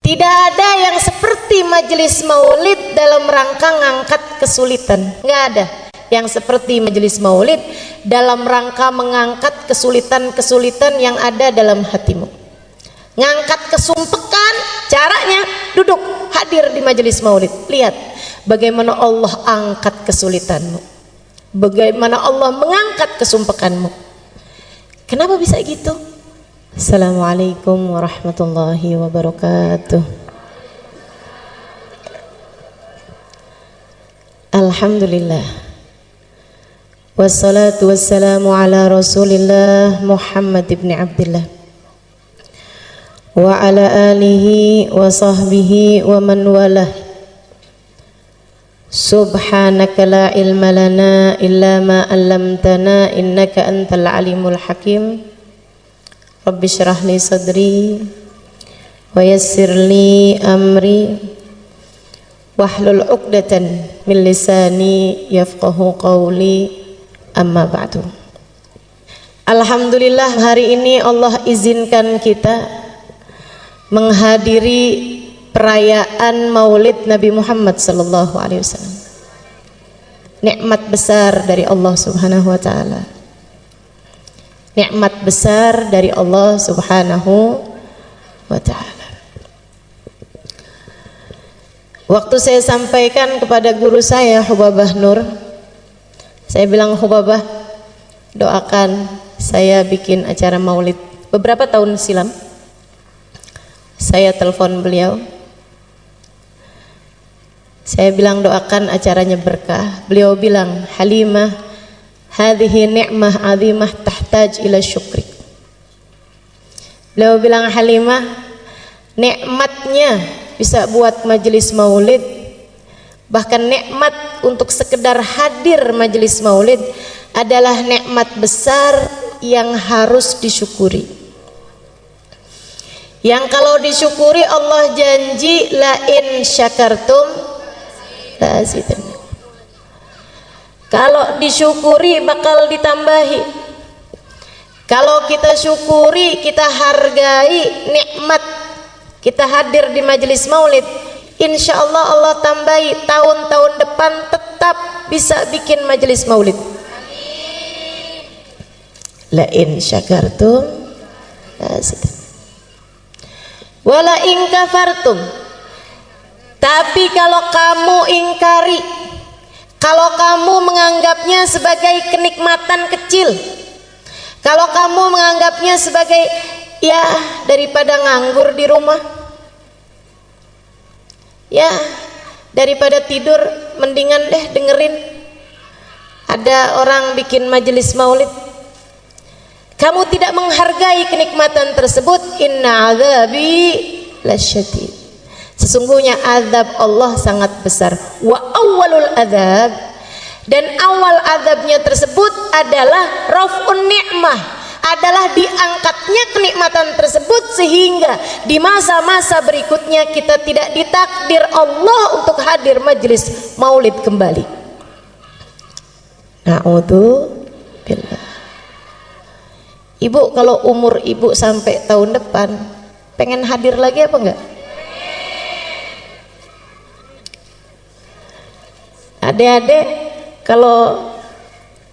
Tidak ada yang seperti majelis maulid dalam rangka ngangkat kesulitan. Nggak ada yang seperti majelis maulid dalam rangka mengangkat kesulitan-kesulitan yang ada dalam hatimu. Ngangkat kesumpekan, caranya duduk hadir di majelis maulid. Lihat bagaimana Allah angkat kesulitanmu, bagaimana Allah mengangkat kesumpekanmu. Kenapa bisa gitu? Assalamualaikum warahmatullahi wabarakatuh. Alhamdulillah, wassalatu wassalamu ala Rasulillah Muhammad ibn Abdillah wa ala alihi wa sahbihi wa man walah. Subhanaka la ilma lana illa ma 'allamtana innaka antal alimul hakim. Rabbi syrah li sadri wa yassir li amri wahlul 'uqdatan min lisani yafqahu qawli, amma ba'du. Alhamdulillah, hari ini Allah izinkan kita menghadiri perayaan Maulid Nabi Muhammad sallallahu alaihi wasallam. Nikmat besar dari Allah Subhanahu wa taala. Nikmat besar dari Allah Subhanahu wa ta'ala. Waktu saya sampaikan kepada guru saya Hubabah Nur, saya bilang, Hubabah, doakan saya bikin acara maulid. Beberapa tahun silam saya telepon beliau, saya bilang doakan acaranya berkah. Beliau bilang, Halimah, hadhihi ni'mah 'azimah tahtaj ila syukri. Beliau bilang, Halimah, nikmatnya bisa buat majelis maulid, bahkan nikmat untuk sekedar hadir majelis maulid adalah nikmat besar yang harus disyukuri. Yang kalau disyukuri Allah janji la in syakartum la azidannakum. Kalau disyukuri bakal ditambahi. Kalau kita syukuri, kita hargai nikmat kita hadir di majelis maulid, insya Allah Allah tambahi tahun-tahun depan tetap bisa bikin majelis maulid. La in syakartum la azidannakum wa la in kafartum. Tapi kalau kamu ingkari, kalau kamu menganggapnya sebagai kenikmatan kecil, kalau kamu menganggapnya sebagai ya daripada nganggur di rumah, ya daripada tidur mendingan deh dengerin ada orang bikin majelis maulid, kamu tidak menghargai kenikmatan tersebut, inna azabi lasyadid. Sesungguhnya azab Allah sangat besar. Wa awwalul azab, dan awal azabnya tersebut adalah raf'un ni'mah, adalah diangkatnya kenikmatan tersebut sehingga di masa-masa berikutnya kita tidak ditakdir Allah untuk hadir majelis maulid kembali. Na'udzubillah. Ibu, kalau umur ibu sampai tahun depan pengen hadir lagi apa enggak? Adik-adik, kalau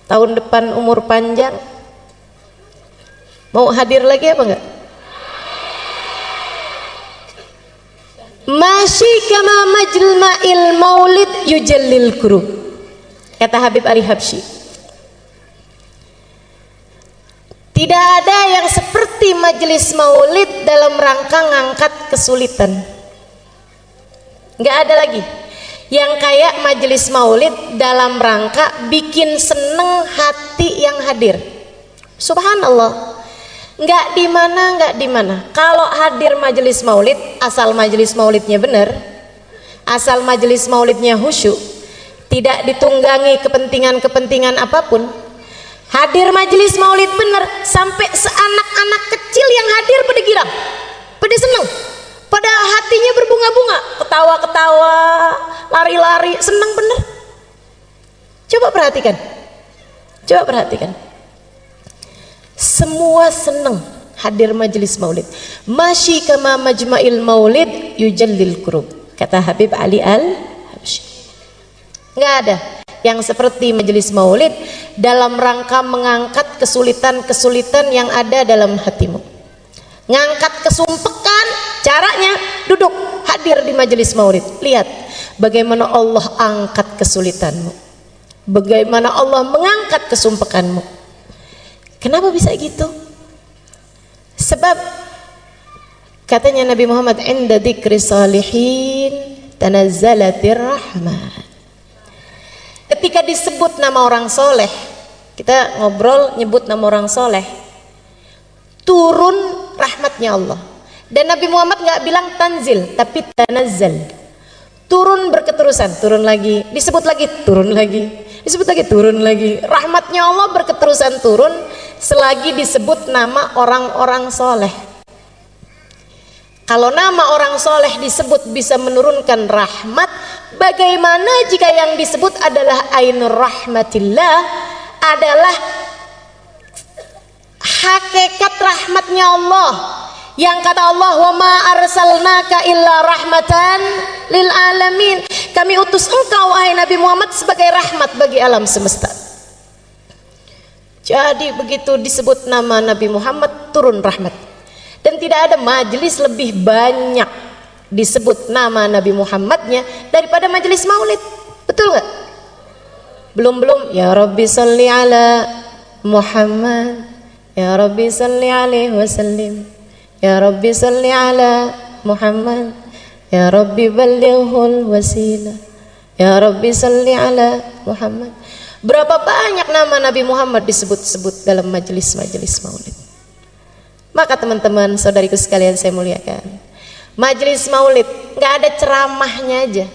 tahun depan umur panjang mau hadir lagi apa enggak? Masyi kama majma'il maulid yujallil kurub, kata Habib Ari Habsyi. Tidak ada yang seperti majelis maulid dalam rangka ngangkat kesulitan. Enggak ada lagi yang kayak majelis maulid dalam rangka bikin seneng hati yang hadir. Subhanallah, nggak di mana. Kalau hadir majelis maulid, asal majelis maulidnya benar, asal majelis maulidnya khusyuk, tidak ditunggangi kepentingan apapun, hadir majelis maulid benar, sampai seanak-anak kecil yang hadir pada girang, pada seneng, pada hatinya berbunga-bunga, ketawa-ketawa, lari-lari, senang bener. Coba perhatikan, semua senang hadir majelis maulid. Masyi kama majma'il maulid yujallil kurub. Kata Habib Ali Al-Habsyi, nggak ada yang seperti majelis maulid dalam rangka mengangkat kesulitan-kesulitan yang ada dalam hatimu. Ngangkat kesumpekan, caranya duduk hadir di majelis maulid. Lihat bagaimana Allah angkat kesulitanmu, bagaimana Allah mengangkat kesumpekanmu. Kenapa bisa gitu? Sebab katanya Nabi Muhammad, inda dzikri salihin tanazzalatir rahmat. Ketika disebut nama orang soleh, kita ngobrol nyebut nama orang soleh, turun rahmatnya Allah. Dan Nabi Muhammad nggak bilang tanzil, tapi tanazzal. Turun berketerusan, turun lagi, disebut lagi, turun lagi, disebut lagi, turun lagi. Rahmatnya Allah berketerusan turun selagi disebut nama orang-orang soleh. Kalau nama orang soleh disebut bisa menurunkan rahmat, bagaimana jika yang disebut adalah ainur rahmatillah, adalah hakikat rahmatnya Allah, yang kata Allah, wa ma arsalnaka illa rahmatan lil alamin. Kami utus engkau wahai Nabi Muhammad sebagai rahmat bagi alam semesta. Jadi begitu disebut nama Nabi Muhammad turun rahmat. Dan tidak ada majelis lebih banyak disebut nama Nabi Muhammadnya daripada majelis maulid. Betul nggak? Belum ya Rabbi salli ala Muhammad, ya Rabbi salli alaihi wasallim, ya Rabbi salli ala Muhammad, ya Rabbi ballighul wasilah, ya Rabbi salli ala Muhammad. Berapa banyak nama Nabi Muhammad disebut-sebut dalam majelis-majelis maulid. Maka teman-teman, saudariku sekalian saya muliakan, majelis maulid nggak ada ceramahnya aja,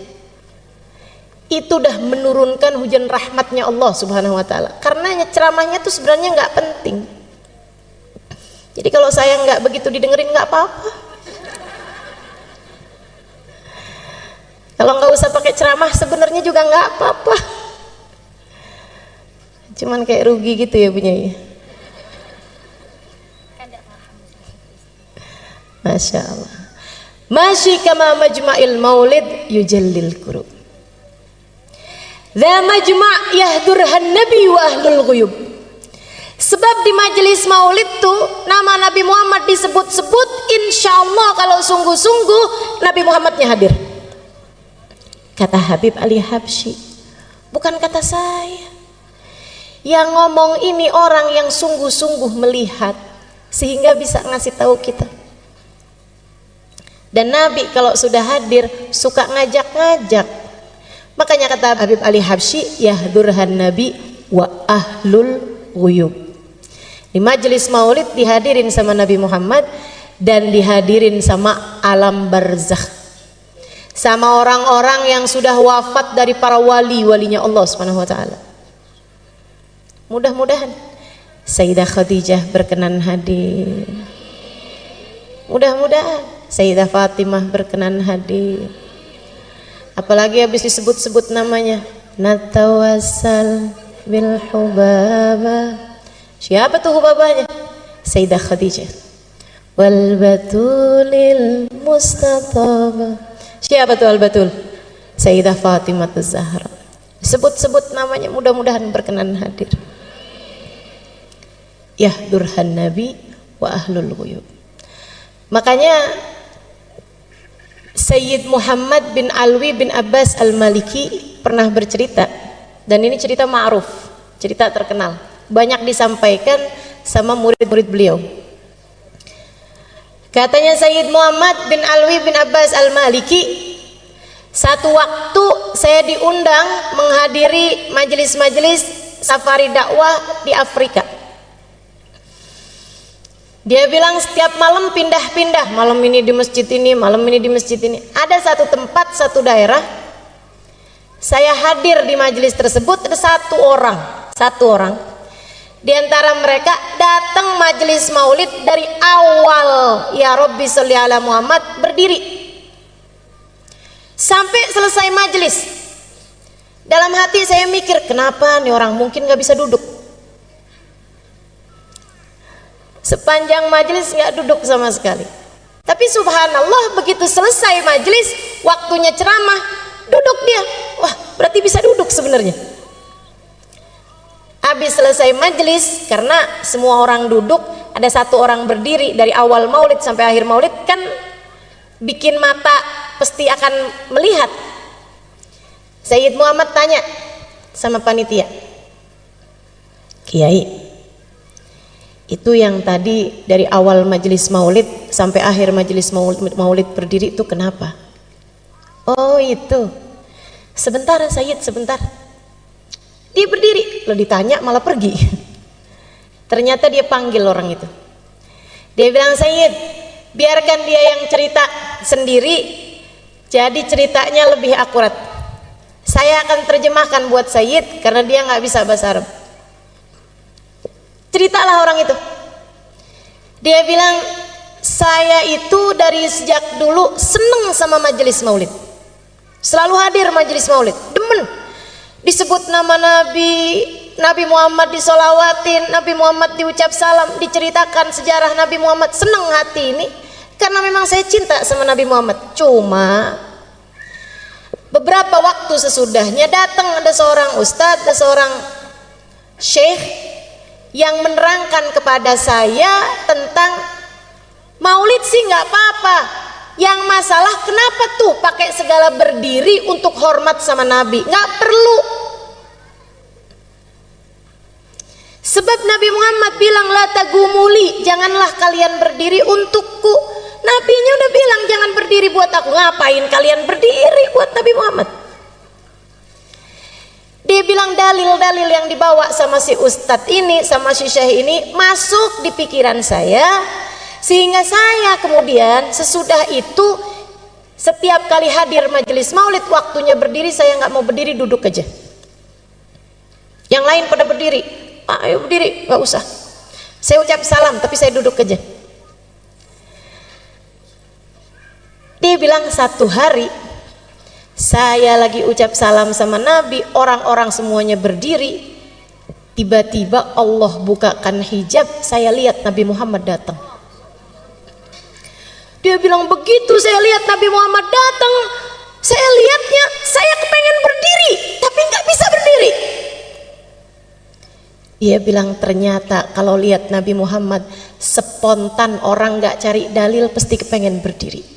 itu udah menurunkan hujan rahmatnya Allah Subhanahu wa taala. Karena ceramahnya tuh sebenarnya nggak penting. Jadi kalau saya nggak begitu didengerin nggak apa-apa. Kalau nggak usah pakai ceramah sebenarnya juga nggak apa-apa. Cuman kayak rugi gitu ya punya ya. Masya Allah. Masyi kama majma'il maulid yujallil kurub. Dha majma' yahdurhan nabi wa ahlul ghuyub. Sebab di majelis maulid tuh nama Nabi Muhammad disebut-sebut, insya Allah kalau sungguh-sungguh Nabi Muhammadnya hadir. Kata Habib Ali Habsyi, bukan kata saya. Yang ngomong ini orang yang sungguh-sungguh melihat sehingga bisa ngasih tahu kita. Dan Nabi kalau sudah hadir suka ngajak-ngajak. Makanya kata Habib Ali Habsyi, yahdurhan nabi wa ahlul ghuyub. Di majelis maulid dihadirin sama Nabi Muhammad dan dihadirin sama alam barzakh, sama orang-orang yang sudah wafat dari para wali-walinya Allah Subhanahu wa taala. Mudah-mudahan Sayyidah Khadijah berkenan hadir. Mudah-mudahan Sayyidah Fatimah berkenan hadir. Apalagi habis disebut-sebut namanya, natawassal bil hubaba. Siapa tuh hubabanya? Sayyidah Khadijah. Wal batulil mustataba. Siapa tuh al batul? Sayyidah Fatimah Az-Zahra. Sebut-sebut namanya, mudah-mudahan berkenan hadir. Yahdurhan nabi wa ahlul ghuyub. Makanya Sayyid Muhammad bin Alwi bin Abbas Al-Maliki pernah bercerita, dan ini cerita ma'ruf, cerita terkenal, banyak disampaikan sama murid-murid beliau. Katanya Sayyid Muhammad bin Alwi bin Abbas Al-Maliki, satu waktu saya diundang menghadiri majelis-majelis safari dakwah di Afrika. Dia bilang setiap malam pindah-pindah, malam ini di masjid ini, malam ini di masjid ini. Ada satu tempat, satu daerah, saya hadir di majelis tersebut, ada satu orang. Di antara mereka datang majelis maulid dari awal, ya Rabbi sholli ala Muhammad, berdiri sampai selesai majelis. Dalam hati saya mikir, kenapa nih orang mungkin nggak bisa duduk? Sepanjang majelis nggak duduk sama sekali. Tapi Tapi subhanallah begitu selesai majelis, waktunya ceramah, duduk dia. Wah, berarti bisa duduk sebenarnya. Habis selesai majelis, karena semua orang duduk, ada satu orang berdiri dari awal maulid sampai akhir maulid, kan bikin mata pasti akan melihat. Sayyid Muhammad tanya sama panitia, Kiai, itu yang tadi dari awal majelis maulid sampai akhir majelis maulid berdiri itu kenapa? Oh itu, sebentar Sayyid, sebentar. Dia berdiri, lo ditanya malah pergi. Ternyata dia panggil orang itu. Dia bilang, Sayyid, biarkan dia yang cerita sendiri, jadi ceritanya lebih akurat. Saya akan terjemahkan buat Sayyid karena dia nggak bisa bahasa Arab. Ceritalah orang itu. Dia bilang, saya itu dari sejak dulu seneng sama majelis maulid, selalu hadir majelis maulid, demen. Disebut nama Nabi Muhammad disolawatin, Nabi Muhammad diucap salam, diceritakan sejarah Nabi Muhammad, seneng hati ini karena memang saya cinta sama Nabi Muhammad. Cuma beberapa waktu sesudahnya datang ada seorang ustadz, ada seorang syekh yang menerangkan kepada saya tentang maulid sih nggak apa-apa, yang masalah kenapa tuh pakai segala berdiri untuk hormat sama Nabi, nggak perlu. Sebab Nabi Muhammad bilang la tagumuli, janganlah kalian berdiri untukku. Nabinya udah bilang jangan berdiri buat aku, ngapain kalian berdiri buat Nabi Muhammad? Dia bilang dalil-dalil yang dibawa sama si ustadz ini, sama si syekh ini masuk di pikiran saya, sehingga saya kemudian sesudah itu setiap kali hadir majelis maulid waktunya berdiri, saya nggak mau berdiri, duduk aja. Yang lain pada berdiri, ayo berdiri, nggak usah. Saya ucap salam tapi saya duduk aja. Dia bilang satu hari saya lagi ucap salam sama Nabi, orang-orang semuanya berdiri, tiba-tiba Allah bukakan hijab, saya lihat Nabi Muhammad datang. Dia bilang begitu saya lihat Nabi Muhammad datang, saya lihatnya, saya kepengen berdiri tapi nggak bisa berdiri. Dia bilang ternyata kalau lihat Nabi Muhammad spontan, orang nggak cari dalil pasti kepengen berdiri.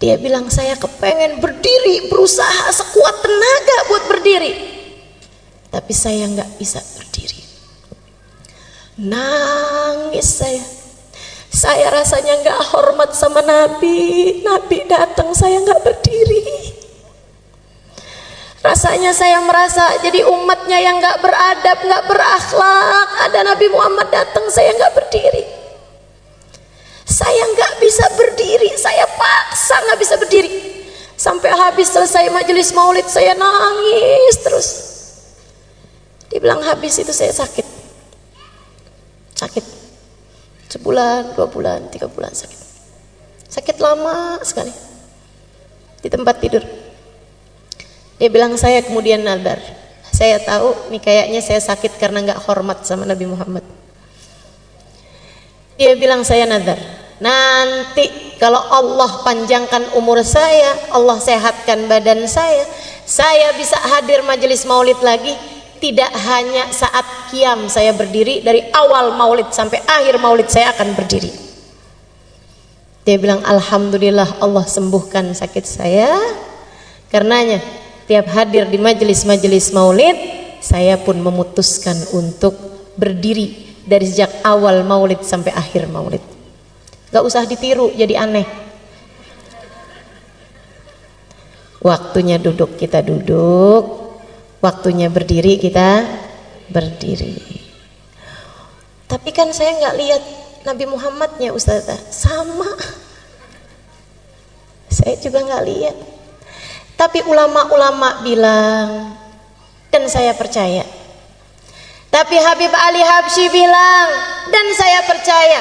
Dia bilang saya kepengen berdiri, berusaha sekuat tenaga buat berdiri, tapi saya nggak bisa berdiri. Nangis saya rasanya nggak hormat sama Nabi. Nabi datang saya nggak berdiri. Rasanya saya merasa jadi umatnya yang nggak beradab, nggak berakhlak. Ada Nabi Muhammad datang saya nggak berdiri. Saya nggak bisa berdiri, saya paksa nggak bisa berdiri. Sampai habis selesai majelis maulid saya nangis terus. Dibilang habis itu saya sakit. Sebulan, 2 bulan, 3 bulan sakit. Sakit lama sekali. Di tempat tidur. Dia bilang saya kemudian nadar. Saya tahu nih kayaknya saya sakit karena nggak hormat sama Nabi Muhammad. Dia bilang saya nadar, nanti kalau Allah panjangkan umur saya, Allah sehatkan badan saya bisa hadir majelis maulid lagi. Tidak hanya saat qiyam saya berdiri, dari awal maulid sampai akhir maulid saya akan berdiri. Dia bilang alhamdulillah Allah sembuhkan sakit saya. Karenanya tiap hadir di majelis-majelis maulid, saya pun memutuskan untuk berdiri dari sejak awal maulid sampai akhir maulid. Gak usah ditiru jadi aneh. Waktunya duduk kita duduk, waktunya berdiri kita berdiri. Tapi kan saya nggak lihat Nabi Muhammadnya Ustazah, sama saya juga nggak lihat. Tapi ulama-ulama bilang, dan saya percaya. Tapi Habib Ali Habsyi bilang, dan saya percaya.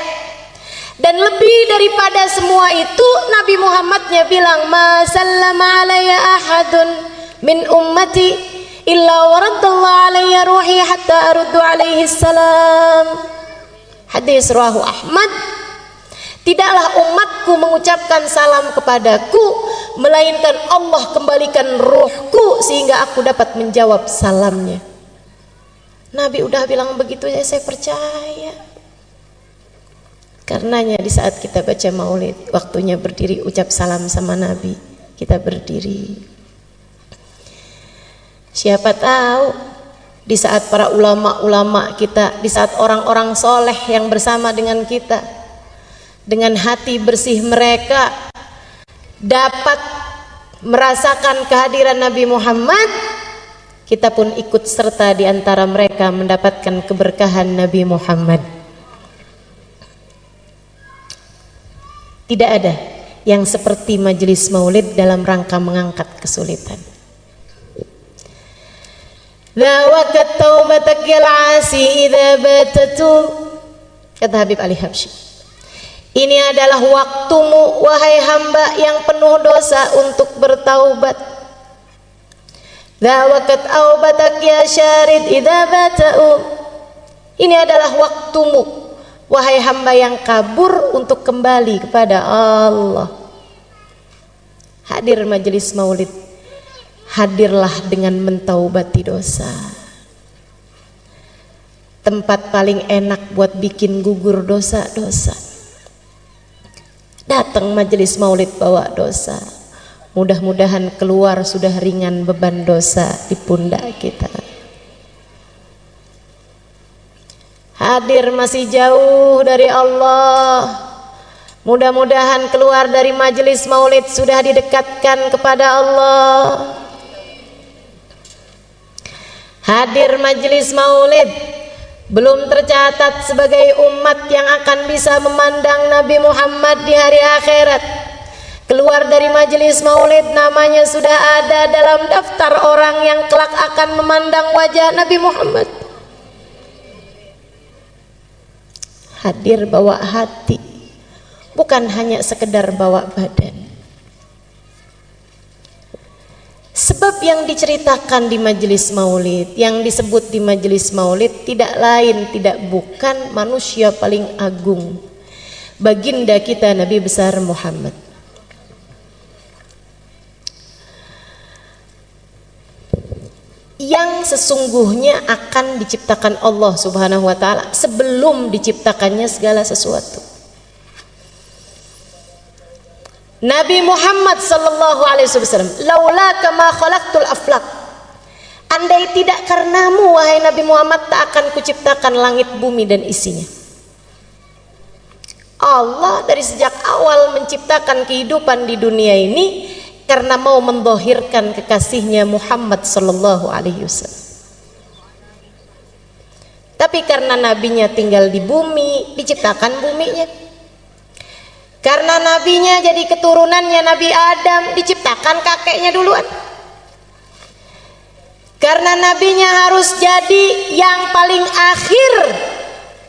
Dan lebih daripada semua itu, Nabi Muhammadnya bilang, ma sallama alayya ahadun min ummati illa waraddallahu alayya ruhi hatta aruddu alaihi salam. Hadis riwayat Ahmad, tidaklah umatku mengucapkan salam kepadaku melainkan Allah kembalikan ruhku sehingga aku dapat menjawab salamnya. Nabi udah bilang begitu ya, saya percaya. Karenanya di saat kita baca maulid, waktunya berdiri ucap salam sama Nabi, kita berdiri. Siapa tahu di saat para ulama-ulama kita, di saat orang-orang soleh yang bersama dengan kita, dengan hati bersih mereka dapat merasakan kehadiran Nabi Muhammad, kita pun ikut serta di antara mereka mendapatkan keberkahan Nabi Muhammad. Tidak ada yang seperti majelis maulid dalam rangka mengangkat kesulitan. Zawakat taubatak yal asi idza batatu, kata Habib Ali Habsyi. Ini adalah waktumu wahai hamba yang penuh dosa untuk bertaubat. Zawakat taubatak ya syarid idza batau. Ini adalah waktumu wahai hamba yang kabur untuk kembali kepada Allah. Hadir majelis maulid, hadirlah dengan mentaubati dosa. Tempat paling enak buat bikin gugur dosa-dosa. Datang majelis maulid bawa dosa, mudah-mudahan keluar sudah ringan beban dosa di pundak kita. Hadir masih jauh dari Allah, mudah-mudahan keluar dari majelis maulid sudah didekatkan kepada Allah. Hadir majelis maulid belum tercatat sebagai umat yang akan bisa memandang Nabi Muhammad di hari akhirat. Keluar dari majelis maulid namanya sudah ada dalam daftar orang yang kelak akan memandang wajah Nabi Muhammad. Hadir bawa hati, bukan hanya sekedar bawa badan. Sebab yang diceritakan di majelis maulid, yang disebut di majelis maulid tidak lain tidak bukan manusia paling agung, baginda kita Nabi besar Muhammad. Yang sesungguhnya akan diciptakan Allah Subhanahu wa ta'ala sebelum diciptakannya segala sesuatu. Nabi Muhammad sallallahu alaihi wasallam, laula kama khalaqtul aflaq, andai tidak karenamu wahai Nabi Muhammad tak akan kuciptakan langit bumi dan isinya. Allah dari sejak awal menciptakan kehidupan di dunia ini karena mau mendhahirkan kekasihnya Muhammad sallallahu alaihi wasallam. Tapi karena nabinya tinggal di bumi, diciptakan buminya. Karena nabinya jadi keturunannya Nabi Adam, diciptakan kakeknya duluan. Karena nabinya harus jadi yang paling akhir,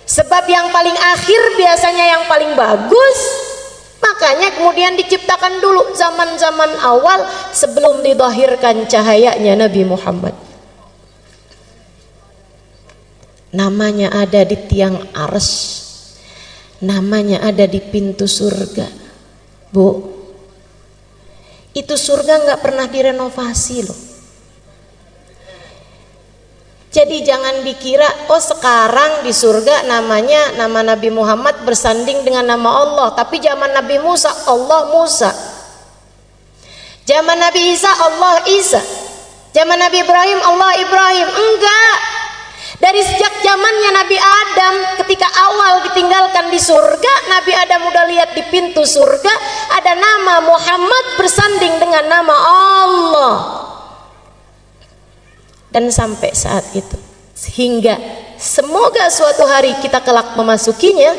sebab yang paling akhir biasanya yang paling bagus. Makanya kemudian diciptakan dulu zaman-zaman awal sebelum didhahirkan cahayanya Nabi Muhammad. Namanya ada di tiang arsy, namanya ada di pintu surga. Bu, itu surga nggak pernah direnovasi loh. Jadi jangan dikira oh sekarang di surga namanya nama Nabi Muhammad bersanding dengan nama Allah, tapi zaman Nabi Musa Allah Musa, zaman Nabi Isa Allah Isa, zaman Nabi Ibrahim Allah Ibrahim. Enggak, dari sejak zamannya Nabi Adam ketika awal ditinggalkan di surga, Nabi Adam udah lihat di pintu surga ada nama Muhammad bersanding dengan nama Allah. Dan sampai saat itu, sehingga semoga suatu hari kita kelak memasukinya,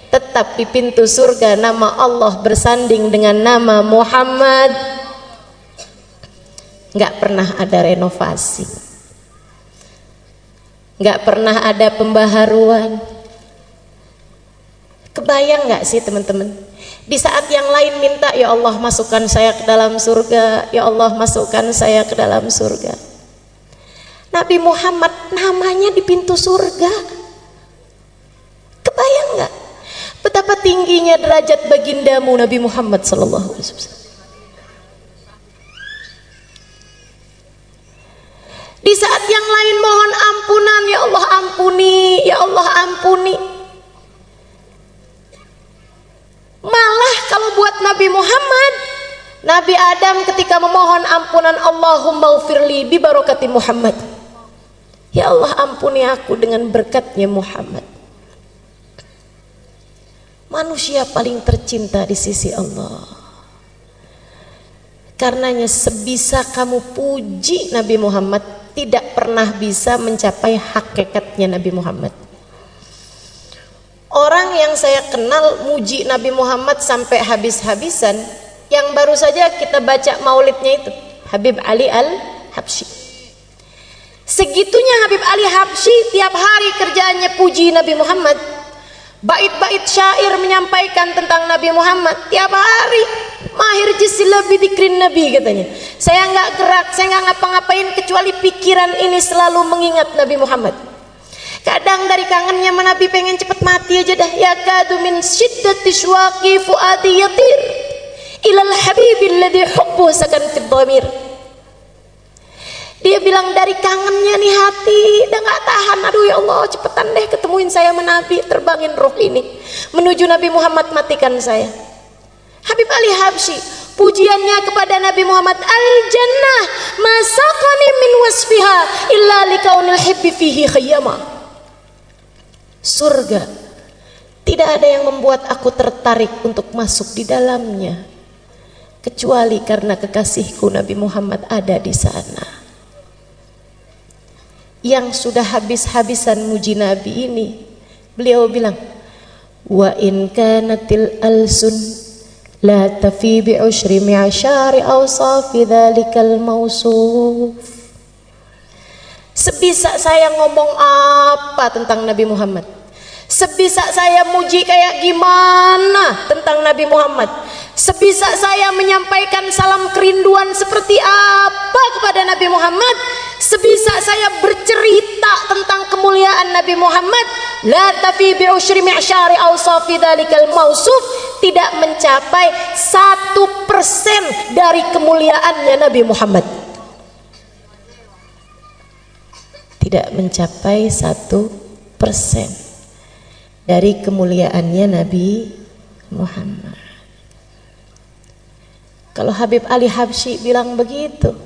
tetap di pintu surga nama Allah bersanding dengan nama Muhammad. Nggak pernah ada renovasi, nggak pernah ada pembaharuan. Kebayang nggak sih teman-teman, di saat yang lain minta ya Allah masukkan saya ke dalam surga, ya Allah masukkan saya ke dalam surga, Nabi Muhammad namanya di pintu surga. Kebayang nggak betapa tingginya derajat bagindamu Nabi Muhammad sallallahu alaihi wasallam? Di saat yang lain mohon ampunan, ya Allah ampuni, ya Allah ampuni. Malah kalau buat Nabi Muhammad, Nabi Adam ketika memohon ampunan, Allahumma ghfirli bi barakati Muhammad. Ya Allah ampuni aku dengan berkatnya Muhammad. Manusia paling tercinta di sisi Allah. Karenanya sebisa kamu puji Nabi Muhammad, tidak pernah bisa mencapai hakikatnya Nabi Muhammad. Orang yang saya kenal muji Nabi Muhammad sampai habis-habisan, yang baru saja kita baca maulidnya itu, Habib Ali Al-Habsyi. Segitunya Habib Ali Habsyi tiap hari kerjaannya puji Nabi Muhammad. Bait-bait syair menyampaikan tentang Nabi Muhammad tiap hari. Mahir jisila bidikrin Nabi katanya. Saya nggak gerak, saya nggak ngapa-ngapain kecuali pikiran ini selalu mengingat Nabi Muhammad. Kadang dari kangennya Nabi pengen cepet mati aja dah. Ya kadu min syiddati syuaqi fuadi yatir ilal habibil ladzi hubbu sakan fid dhamir. Dia bilang dari kangennya nih hati udah nggak tahan, aduh ya Allah cepetan deh ketemuin saya sama Nabi, terbangin roh ini menuju Nabi Muhammad, matikan saya. Habib Ali Habsyi pujiannya kepada Nabi Muhammad, al jannah masaqani min wasfiha illa likaunil hibbi fihi khayyama. Surga tidak ada yang membuat aku tertarik untuk masuk di dalamnya kecuali karena kekasihku Nabi Muhammad ada di sana. Yang sudah habis-habisan muji Nabi ini, beliau bilang, wa in kanatil alsun la tafi bi ushri mi'ashari awsafi dzalikal mausuf. Sebisa saya ngomong apa tentang Nabi Muhammad, sebisa saya muji kayak gimana tentang Nabi Muhammad, sebisa saya menyampaikan salam kerinduan seperti apa kepada Nabi Muhammad, sebisa saya bercerita tentang kemuliaan Nabi Muhammad, la tafi bi usyri mi'syari awsafi dzalikal mausuf, tidak mencapai 1% dari kemuliaannya Nabi Muhammad. Tidak mencapai 1% dari kemuliaannya Nabi Muhammad. Kalau Habib Ali Habsyi bilang begitu,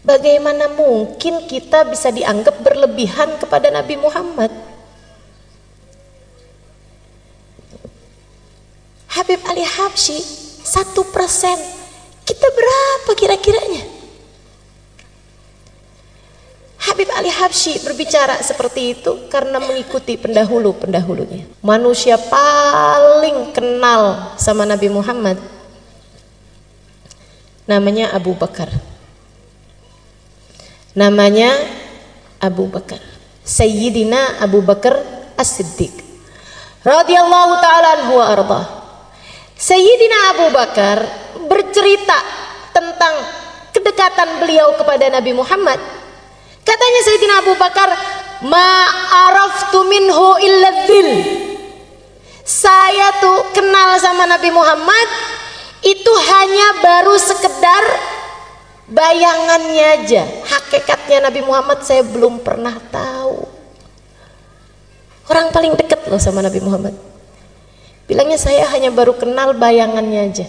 bagaimana mungkin kita bisa dianggap berlebihan kepada Nabi Muhammad? Habib Ali Habsyi 1%, kita berapa kira-kiranya? Habib Ali Habsyi berbicara seperti itu karena mengikuti pendahulu-pendahulunya. Manusia paling kenal sama Nabi Muhammad namanya Abu Bakar. Namanya Abu Bakar, Sayyidina Abu Bakar As-Siddiq radhiyallahu ta'ala anhu wa arda. Sayyidina Abu Bakar bercerita tentang kedekatan beliau kepada Nabi Muhammad. Katanya Sayyidina Abu Bakar, ma'araftu minhu illa dzil. Saya tuh kenal sama Nabi Muhammad itu hanya baru sekedar bayangannya aja. Hakikatnya Nabi Muhammad saya belum pernah tahu. Orang paling dekat loh sama Nabi Muhammad, bilangnya saya hanya baru kenal bayangannya aja.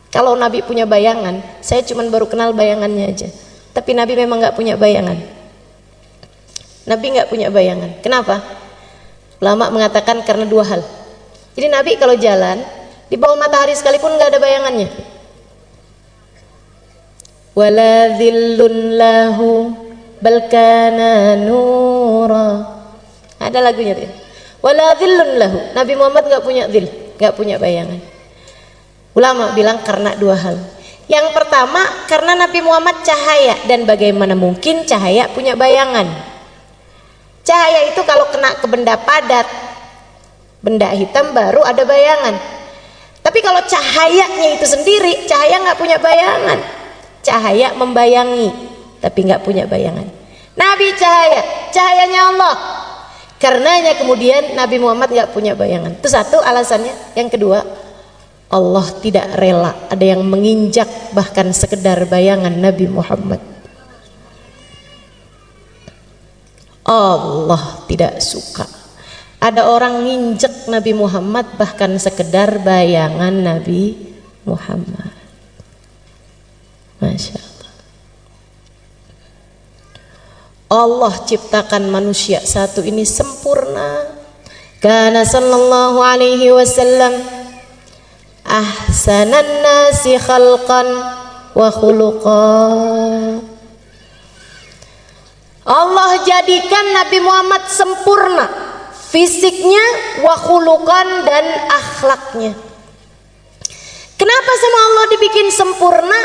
Kalau Nabi punya bayangan, saya cuma baru kenal bayangannya aja. Tapi Nabi memang nggak punya bayangan. Nabi nggak punya bayangan. Kenapa? Ulama mengatakan karena dua hal. Jadi Nabi kalau jalan di bawah matahari sekalipun nggak ada bayangannya. Wala dhillun lahu bal kana nura. Ada lagunya tuh. Wala dhillun lahu. Nabi Muhammad nggak punya dhil, nggak punya bayangan. Ulama bilang karena dua hal. Yang pertama karena Nabi Muhammad cahaya, dan bagaimana mungkin cahaya punya bayangan? Cahaya itu kalau kena ke benda padat, benda hitam baru ada bayangan. Tapi kalau cahayanya itu sendiri, cahaya nggak punya bayangan. Cahaya membayangi, tapi nggak punya bayangan. Nabi cahaya, cahayanya Allah. Karenanya kemudian Nabi Muhammad nggak punya bayangan. Itu satu alasannya. Yang kedua, Allah tidak rela ada yang menginjak bahkan sekedar bayangan Nabi Muhammad. Allah tidak suka ada orang nginjek Nabi Muhammad bahkan sekedar bayangan Nabi Muhammad. Masya Allah. Allah ciptakan manusia satu ini sempurna. Kana sallallahu alaihi wasallam ahsanan nasi khalqan wa khuluqan. Allah jadikan Nabi Muhammad sempurna fisiknya, wa khuluqan, dan akhlaknya. Kenapa sama Allah dibikin sempurna?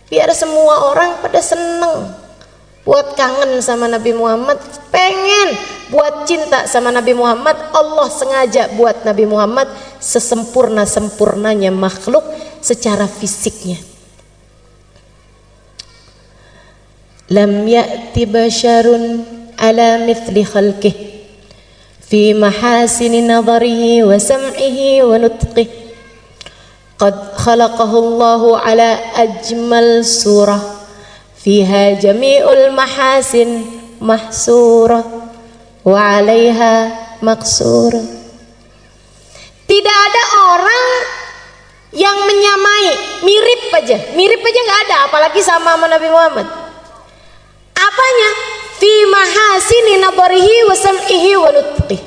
Biar semua orang pada seneng, buat kangen sama Nabi Muhammad, pengen buat cinta sama Nabi Muhammad. Allah sengaja buat Nabi Muhammad sesempurna-sempurnanya makhluk secara fisiknya. Lam ya'ti basyarun ala mithli khalqih fi mahasini nadharihi wa sam'ihi wa nutqih. Qad khalaqahu Allahu ala ajmal surah fiha jami'ul mahasin mahsurah wa 'alaiha maqsurah. Tidak ada orang yang menyamai, mirip aja nggak ada, apalagi sama Nabi Muhammad. Apanya? Fi mahasini nabarihi wa sam'ihi wa nutqih.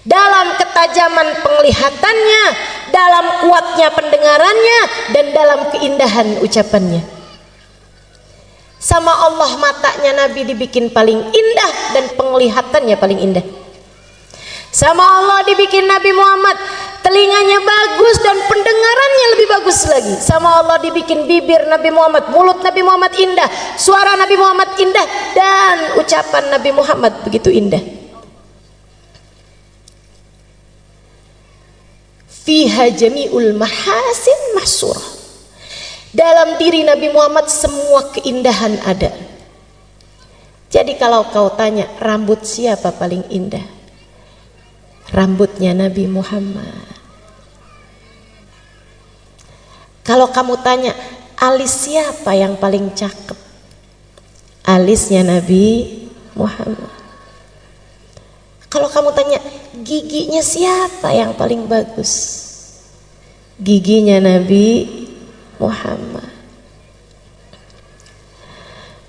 Dalam ketajaman penglihatannya, dalam kuatnya pendengarannya, dan dalam keindahan ucapannya. Sama Allah matanya Nabi dibikin paling indah dan penglihatannya paling indah. Sama Allah dibikin Nabi Muhammad telinganya bagus dan pendengarannya lebih bagus lagi. Sama Allah dibikin bibir Nabi Muhammad, mulut Nabi Muhammad indah, suara Nabi Muhammad indah, dan ucapan Nabi Muhammad begitu indah. Fiha jami'ul mahasin mahsurah. Dalam diri Nabi Muhammad semua keindahan ada. Jadi kalau kau tanya rambut siapa paling indah, rambutnya Nabi Muhammad. Kalau kamu tanya alis siapa yang paling cakep, alisnya Nabi Muhammad. Kalau kamu tanya giginya siapa yang paling bagus, giginya Nabi Muhammad.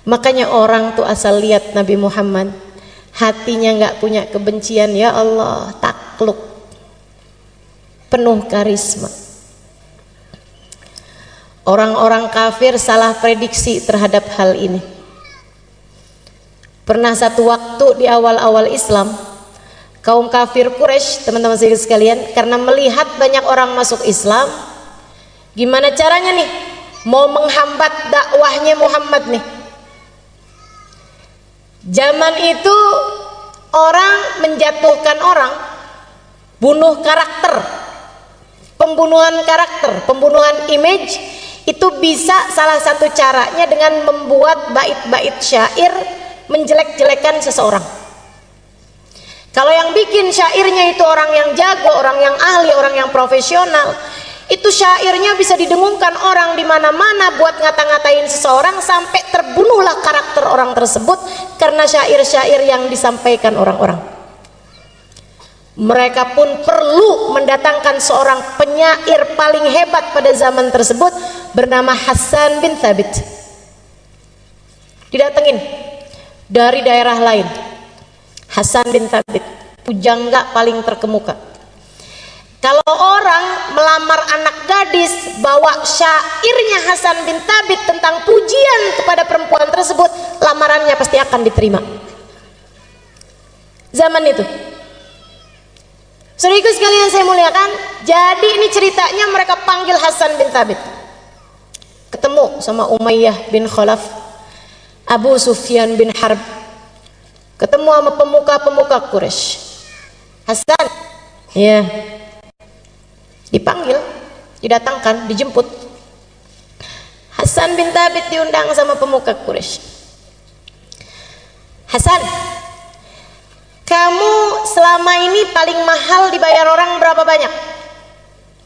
Makanya orang tuh asal lihat Nabi Muhammad, hatinya nggak punya kebencian, ya Allah, takluk, penuh karisma. Orang-orang kafir salah prediksi terhadap hal ini. Pernah satu waktu di awal-awal Islam, kaum kafir Quraisy, teman-teman sekalian, karena melihat banyak orang masuk Islam, gimana caranya nih mau menghambat dakwahnya Muhammad nih. Zaman itu orang menjatuhkan orang, bunuh karakter, pembunuhan karakter, pembunuhan image, itu bisa salah satu caranya dengan membuat bait-bait syair menjelek-jelekan seseorang. Kalau yang bikin syairnya itu orang yang jago, orang yang ahli, orang yang profesional, itu syairnya bisa didengungkan orang di mana-mana buat ngata-ngatain seseorang sampai terbunuhlah karakter orang tersebut karena syair-syair yang disampaikan orang-orang. Mereka pun perlu mendatangkan seorang penyair paling hebat pada zaman tersebut bernama Hasan bin Thabit. Didatengin dari daerah lain. Hasan bin Thabit, pujangga paling terkemuka. Kalau orang melamar anak gadis, bawa syairnya Hasan bin Thabit tentang pujian kepada perempuan tersebut, lamarannya pasti akan diterima. Zaman itu. Saudaraku sekalian saya muliakan, jadi ini ceritanya mereka panggil Hasan bin Thabit. Ketemu sama Umayyah bin Khalaf, Abu Sufyan bin Harb, ketemu sama pemuka-pemuka Quraisy. Hasan, ya, dipanggil, didatangkan, dijemput. Hasan bin Thabit diundang sama pemuka Quraisy. Hasan, kamu selama ini paling mahal dibayar orang berapa banyak?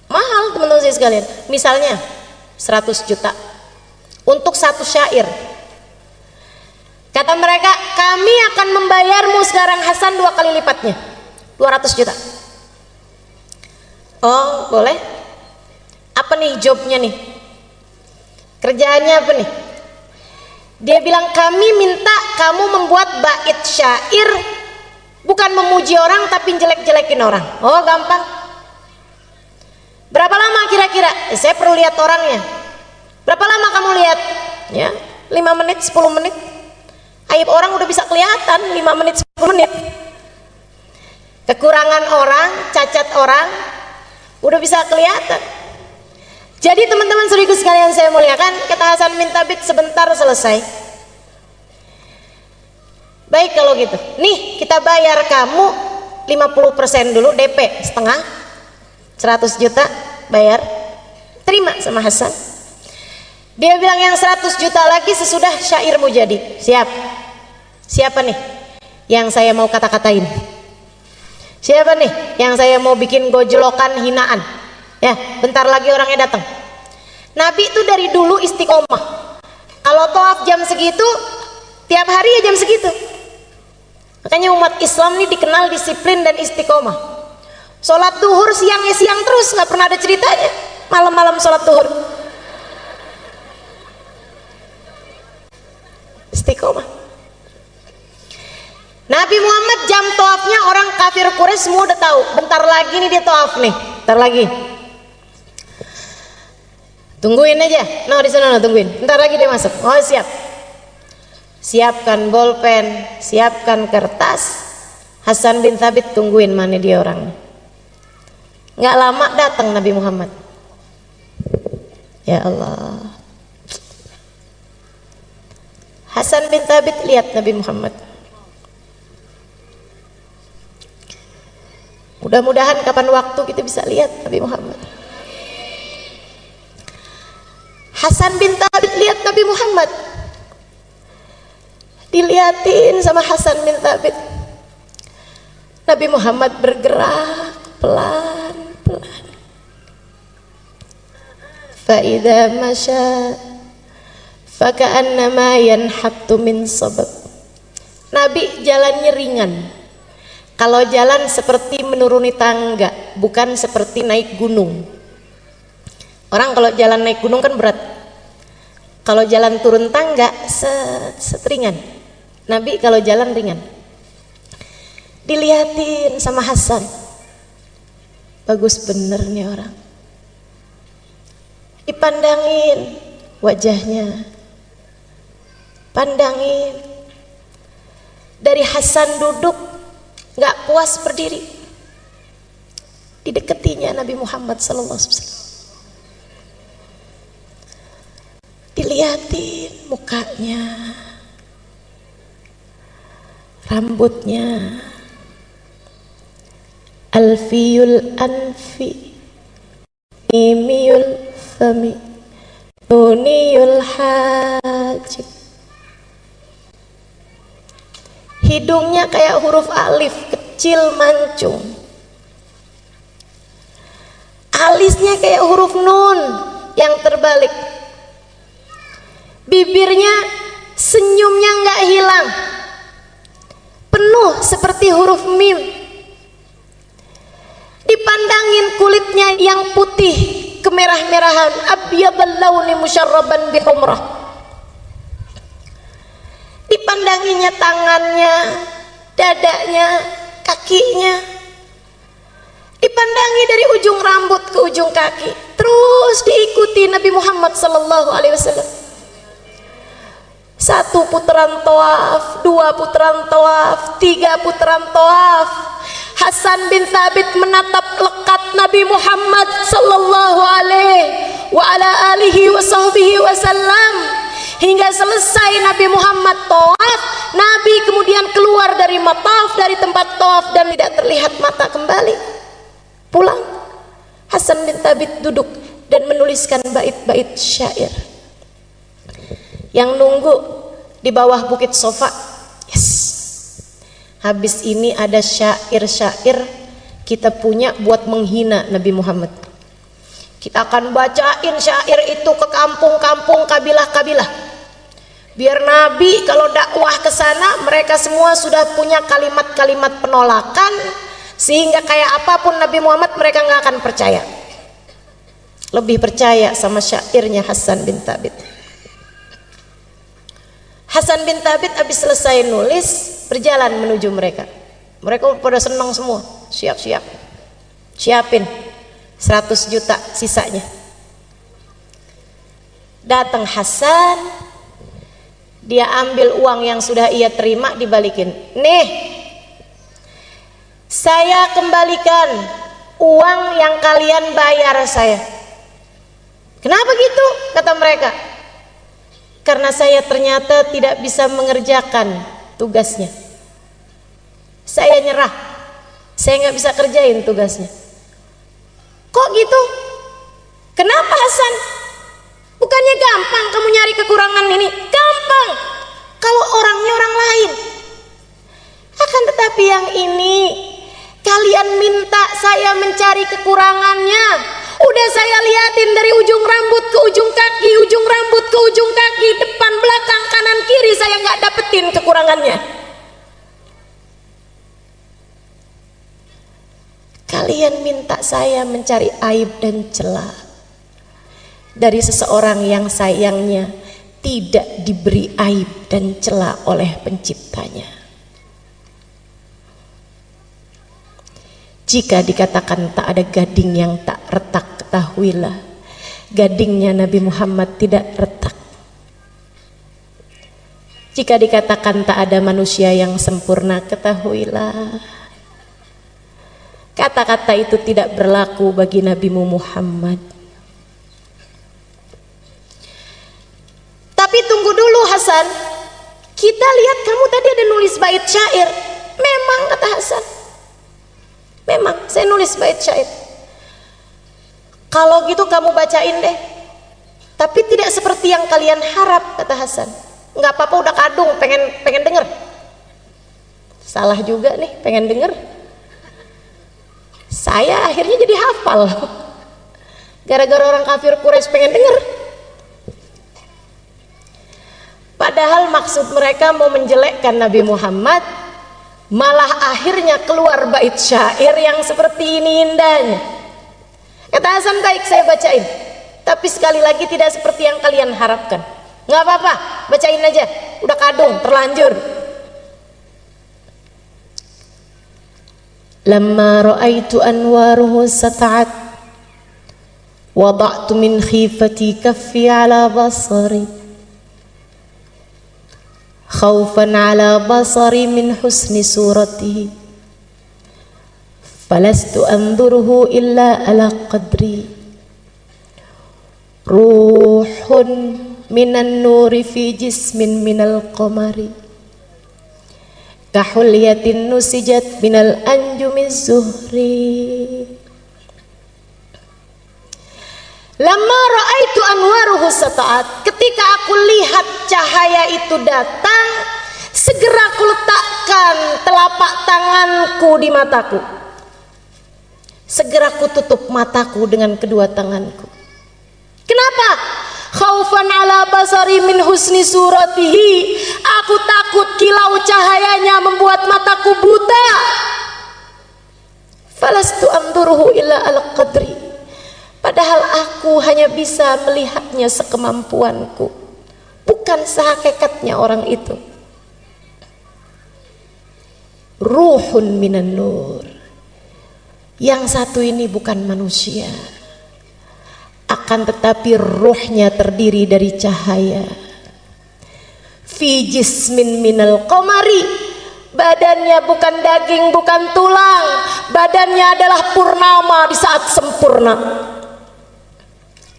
Mahal teman-teman saya sekalian. Misalnya 100 juta untuk satu syair. Kata mereka, kami akan membayarmu sekarang Hasan 2 kali lipatnya, 200 juta. Oh boleh. Apa nih jobnya nih? Kerjaannya apa nih? Dia bilang, kami minta kamu membuat bait syair, bukan memuji orang tapi jelek-jelekin orang. Oh gampang. Berapa lama kira-kira? Saya perlu lihat orangnya. Berapa lama kamu lihat? Ya, 5 menit, 10 menit. Aib orang udah bisa kelihatan 5 menit, 10 menit. Kekurangan orang, cacat orang udah bisa kelihatan. Jadi teman-teman saudaraku sekalian saya muliakan, kata Hasan bin Thabit, sebentar selesai. Baik kalau gitu. Nih kita bayar kamu 50% dulu, DP setengah, 100 juta bayar. Terima sama Hasan. Dia bilang yang 100 juta lagi sesudah syairmu jadi. Siap. Siapa nih yang saya mau kata-katain? Siapa nih yang saya mau bikin gojlokan hinaan? Ya, bentar lagi orangnya datang. Nabi itu dari dulu istiqomah. Kalau tawaf jam segitu, tiap hari ya jam segitu. Makanya umat Islam ini dikenal disiplin dan istiqomah. Sholat duhur siangnya siang terus, nggak pernah ada ceritanya. Malam-malam sholat duhur. Istiqomah. Nabi Muhammad jam tawafnya orang kafir Quraisy semua udah tahu. Bentar lagi nih dia tawaf nih. Bentar lagi. Tungguin aja. Nah di sana tungguin. Bentar lagi dia masuk. Oh siap. Siapkan bolpen, siapkan kertas. Hasan bin Thabit tungguin mana dia orang. Nggak lama datang Nabi Muhammad. Ya Allah. Hasan bin Thabit lihat Nabi Muhammad. Mudah-mudahan kapan waktu kita bisa lihat Nabi Muhammad. Hasan bin Thabit lihat Nabi Muhammad. Dilihatin sama Hasan bin Thabit. Nabi Muhammad bergerak pelan-pelan. Fa-idza masya faka'annama yanhattu min sabab. Nabi jalannya ringan. Kalau jalan seperti menuruni tangga, bukan seperti naik gunung. Orang kalau jalan naik gunung kan berat. Kalau jalan turun tangga seteringan. Nabi kalau jalan ringan. Dilihatin sama Hasan. Bagus bener nih orang. Dipandangin wajahnya. Pandangin. Dari Hasan duduk nggak puas berdiri. Dideketinya Nabi Muhammad sallallahu alaihi wasallam. Dilihatin mukanya, rambutnya, alfiyul anfi, imiyul fami, nuniyul hajib. Hidungnya kayak huruf alif, kecil mancung. Alisnya kayak huruf nun yang terbalik. Bibirnya senyumnya nggak hilang, penuh seperti huruf mim. Dipandangin kulitnya yang putih kemerah-merahan, abyadul launi musyarraban bihumrah. Dipandanginya tangannya, dadanya, kakinya. Dipandangi dari ujung rambut ke ujung kaki. Terus diikuti Nabi Muhammad sallallahu alaihi wasallam. 1 putaran tawaf, 2 putaran tawaf, 3 putaran tawaf. Hasan bin Thabit menatap lekat Nabi Muhammad sallallahu alaihi wasallam hingga selesai Nabi Muhammad tawaf. Nabi kemudian keluar dari mataf, dari tempat tawaf, dan tidak terlihat mata kembali. Pulang. Hasan bin Thabit duduk dan menuliskan bait-bait syair. Yang nunggu di bawah bukit Sofa, yes, habis ini ada syair-syair kita punya buat menghina Nabi Muhammad. Kita akan bacain syair itu ke kampung-kampung, kabilah-kabilah. Biar Nabi kalau dakwah ke sana, mereka semua sudah punya kalimat-kalimat penolakan, sehingga kayak apapun Nabi Muhammad mereka nggak akan percaya. Lebih percaya sama syairnya Hasan bin Thabit. Hasan bin Thabit habis selesai nulis, berjalan menuju mereka. Mereka pada senang semua, siap-siap, siapin 100 juta sisanya. Datang Hasan, dia ambil uang yang sudah ia terima, dibalikin. Nih, saya kembalikan uang yang kalian bayar saya. Kenapa gitu? Kata mereka. Karena saya ternyata tidak bisa mengerjakan tugasnya. Saya nyerah, saya nggak bisa kerjain tugasnya. Kok gitu? Kenapa Hasan? Bukannya gampang kamu nyari kekurangan ini? Gampang kalau orangnya orang lain. Akan tetapi yang ini kalian minta saya mencari kekurangannya. Udah saya liatin dari ujung rambut ke ujung kaki, ujung rambut ke ujung kaki, depan, belakang, kanan, kiri, saya nggak dapetin kekurangannya. Kalian minta saya mencari aib dan celah dari seseorang yang sayangnya tidak diberi aib dan celah oleh penciptanya. Jika dikatakan tak ada gading yang tak retak, ketahuilah gadingnya Nabi Muhammad tidak retak. Jika dikatakan tak ada manusia yang sempurna, ketahuilah kata-kata itu tidak berlaku bagi Nabi Muhammad. Tapi tunggu dulu Hasan, kita lihat kamu tadi ada nulis bait syair. Memang, kata Hasan, memang saya nulis bait syair. Kalau gitu kamu bacain deh, tapi tidak seperti yang kalian harap, kata Hasan. Nggak apa-apa, udah kadung, pengen denger. Salah juga nih, pengen denger. Saya akhirnya jadi hafal gara-gara orang kafir Quraisy pengen denger. Padahal maksud mereka mau menjelekkan Nabi Muhammad, malah akhirnya keluar bait syair yang seperti ini indahnya. Kata Hasan, baik saya bacain, tapi sekali lagi tidak seperti yang kalian harapkan. Nggak apa-apa, bacain aja, udah kadung, terlanjur. Lamma ra'aitu anwaruhu sata'at wada'tu min khifati kaffi ala basari khawfan ala basari min husni suratihi falastu anzuruhu illa ala qadri ruhun minan nuri fi jismin minal qamari kahulyatin nusijat minal anjumiz zuhri. Lama ra'aitu anwaruhu sata'at, ketika aku lihat cahaya itu datang, segera aku letakkan telapak tanganku di mataku, segera aku tutup mataku dengan kedua tanganku. Kenapa? Khaufan ala basari min husni suratihi, aku takut kilau cahayanya membuat mataku buta. Falastu anduruhu illa al qadri, padahal aku hanya bisa melihatnya sekemampuanku, bukan sehakikatnya orang itu. Ruhun minan nur, yang satu ini bukan manusia, akan tetapi ruhnya terdiri dari cahaya. Fi jismin minal qamari, badannya bukan daging, bukan tulang, badannya adalah purnama di saat sempurna.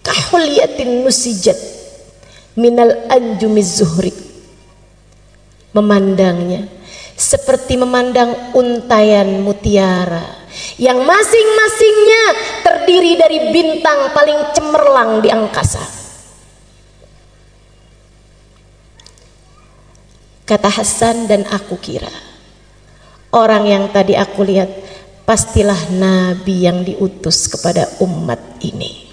Kahulyatin nusijat minal anjumiz zuhri, memandangnya seperti memandang untayan mutiara yang masing-masingnya terdiri dari bintang paling cemerlang di angkasa. Kata Hasan, dan aku kira orang yang tadi aku lihat pastilah nabi yang diutus kepada umat ini.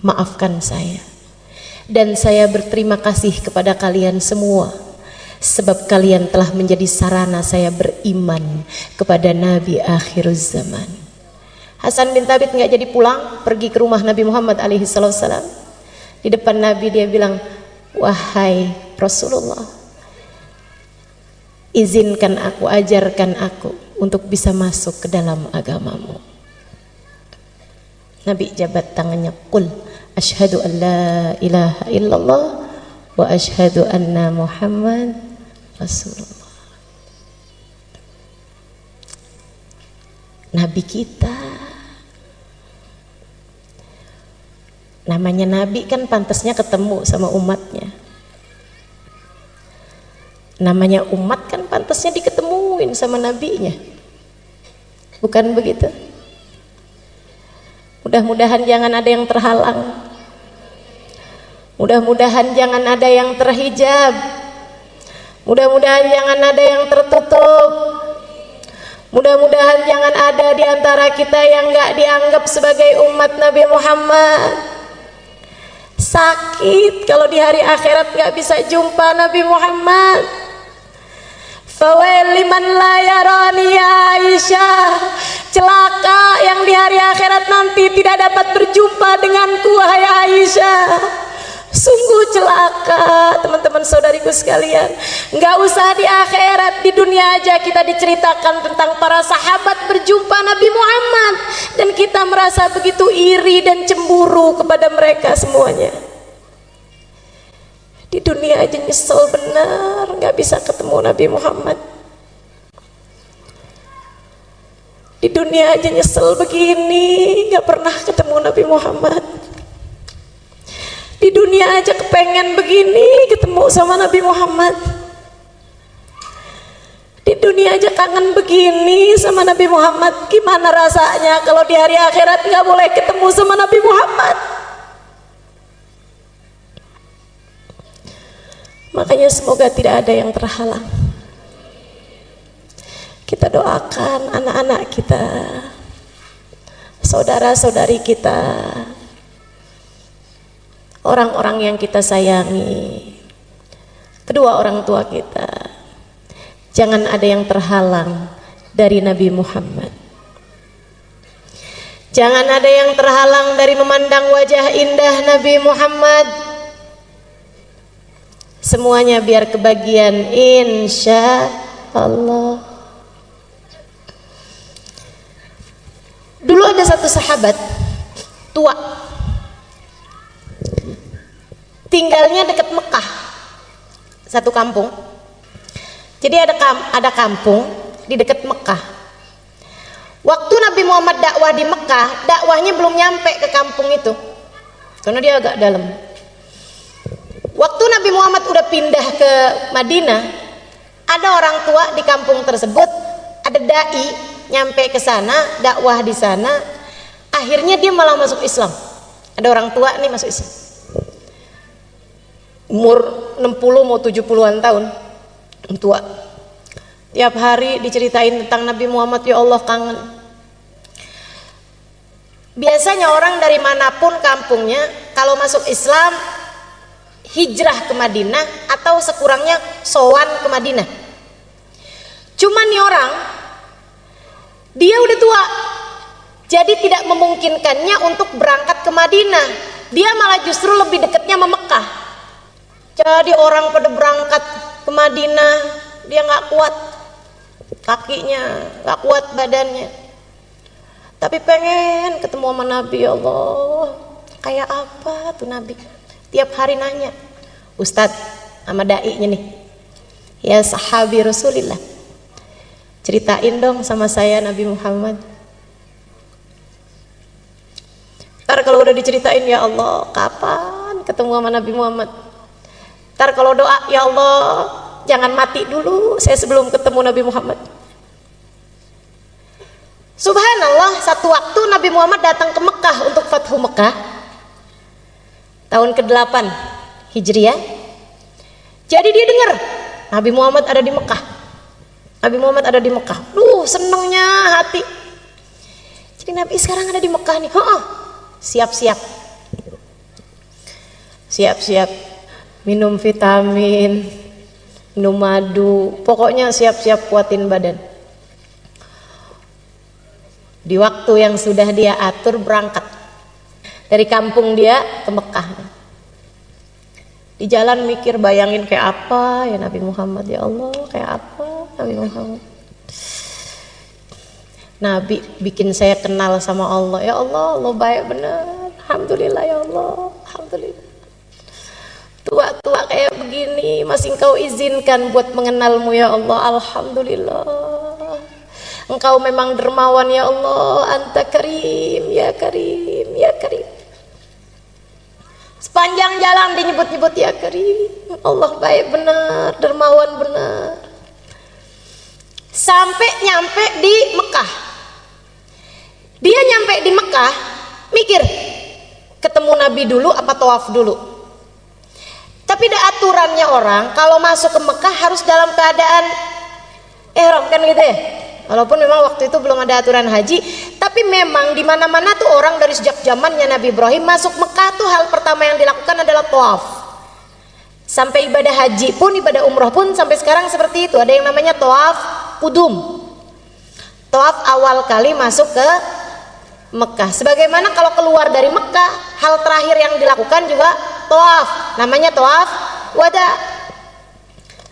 Maafkan saya, dan saya berterima kasih kepada kalian semua, sebab kalian telah menjadi sarana saya beriman kepada Nabi akhir zaman. Hasan bin Thabit nggak jadi pulang, pergi ke rumah Nabi Muhammad alaihi salam. Di depan Nabi dia bilang, wahai Rasulullah, izinkan aku, ajarkan aku untuk bisa masuk ke dalam agamamu. Nabi jabat tangannya, qul asyhadu an la ilaha illallah wa asyhadu anna Muhammad Rasulullah. Nabi kita, namanya Nabi kan pantasnya ketemu sama umatnya. Namanya umat kan pantasnya diketemuin sama nabinya. Bukan begitu? Mudah-mudahan jangan ada yang terhalang. Mudah-mudahan jangan ada yang terhijab. Mudah-mudahan jangan ada yang tertutup. Mudah-mudahan jangan ada di antara kita yang gak dianggap sebagai umat Nabi Muhammad. Sakit kalau di hari akhirat gak bisa jumpa Nabi Muhammad. Fawail liman la yarani ya Aisyah. Celaka yang di hari akhirat nanti tidak dapat berjumpa denganku, wahai Aisyah. Sungguh celaka, teman-teman saudariku sekalian. Nggak usah di akhirat, di dunia aja kita diceritakan tentang para sahabat berjumpa Nabi Muhammad, dan kita merasa begitu iri dan cemburu kepada mereka semuanya. Di dunia aja nyesel benar nggak bisa ketemu Nabi Muhammad. Di dunia aja nyesel begini nggak pernah ketemu Nabi Muhammad. Di dunia aja kepengen begini ketemu sama Nabi Muhammad. Di dunia aja kangen begini sama Nabi Muhammad. Gimana rasanya kalau di hari akhirat nggak boleh ketemu sama Nabi Muhammad? Makanya semoga tidak ada yang terhalang. Kita doakan anak-anak kita, saudara-saudari kita, orang-orang yang kita sayangi, kedua orang tua kita. Jangan ada yang terhalang dari Nabi Muhammad. Jangan ada yang terhalang dari memandang wajah indah Nabi Muhammad. Semuanya biar kebagian insya Allah. Dulu ada satu sahabat tua, tinggalnya dekat Mekah, satu kampung. Jadi ada kampung di dekat Mekah. Waktu Nabi Muhammad dakwah di Mekah, dakwahnya belum nyampe ke kampung itu, karena dia agak dalam. Waktu Nabi Muhammad udah pindah ke Madinah, ada orang tua di kampung tersebut, ada dai nyampe ke sana, dakwah di sana. Akhirnya dia malah masuk Islam. Ada orang tua nih masuk Islam. Umur 60 mau 70-an tahun. Tua. Tiap hari diceritain tentang Nabi Muhammad, ya Allah kangen. Biasanya orang dari manapun kampungnya kalau masuk Islam hijrah ke Madinah atau sekurangnya sowan ke Madinah. Cuman nih orang, dia udah tua, jadi tidak memungkinkannya untuk berangkat ke Madinah. Dia malah justru lebih dekatnya sama Mekah. Jadi orang pada berangkat ke Madinah, dia nggak kuat kakinya, nggak kuat badannya. Tapi pengen ketemu sama Nabi. Ya Allah, kayak apa tuh Nabi? Tiap hari nanya, Ustadz sama dai-nya nih, ya sahabi Rasulillah, ceritain dong sama saya Nabi Muhammad. Ntar kalau udah diceritain, ya Allah kapan ketemu sama Nabi Muhammad? Ntar kalau doa, ya Allah jangan mati dulu saya sebelum ketemu Nabi Muhammad. Subhanallah, satu waktu Nabi Muhammad datang ke Mekah untuk Fathu Mekah tahun ke-8 Hijriah. Jadi dia dengar Nabi Muhammad ada di Mekah. Nabi Muhammad ada di Mekah. Senengnya hati. Jadi Nabi sekarang ada di Mekah nih. Siap-siap. Siap-siap. Minum vitamin, minum madu. Pokoknya siap-siap kuatin badan. Di waktu yang sudah dia atur berangkat. Dari kampung dia ke Mekah. Di jalan mikir, bayangin kayak apa ya Nabi Muhammad, ya Allah, kayak apa Nabi Muhammad. Nabi bikin saya kenal sama Allah. Ya Allah, Allah baik benar. Alhamdulillah ya Allah, alhamdulillah. Tua-tua kayak begini masih Engkau izinkan buat mengenalmu ya Allah, alhamdulillah. Engkau memang dermawan ya Allah, Anta Karim, ya Karim, ya Karim. Sepanjang jalan dinyebut-nyebut ya Karim. Allah baik benar, dermawan benar. Sampai nyampe di Mekah. Dia nyampe di Mekah, mikir, ketemu Nabi dulu apa tawaf dulu. Tapi ada aturannya orang, kalau masuk ke Mekah harus dalam keadaan ihram kan gitu ya. Walaupun memang waktu itu belum ada aturan haji, tapi memang di mana-mana tuh orang dari sejak zamannya Nabi Ibrahim masuk Mekah tuh hal pertama yang dilakukan adalah tawaf. Sampai ibadah haji pun, ibadah umroh pun sampai sekarang seperti itu. Ada yang namanya tawaf kudum. Tawaf awal kali masuk ke Mekah. Sebagaimana kalau keluar dari Mekah, hal terakhir yang dilakukan juga tawaf. Namanya tawaf wada.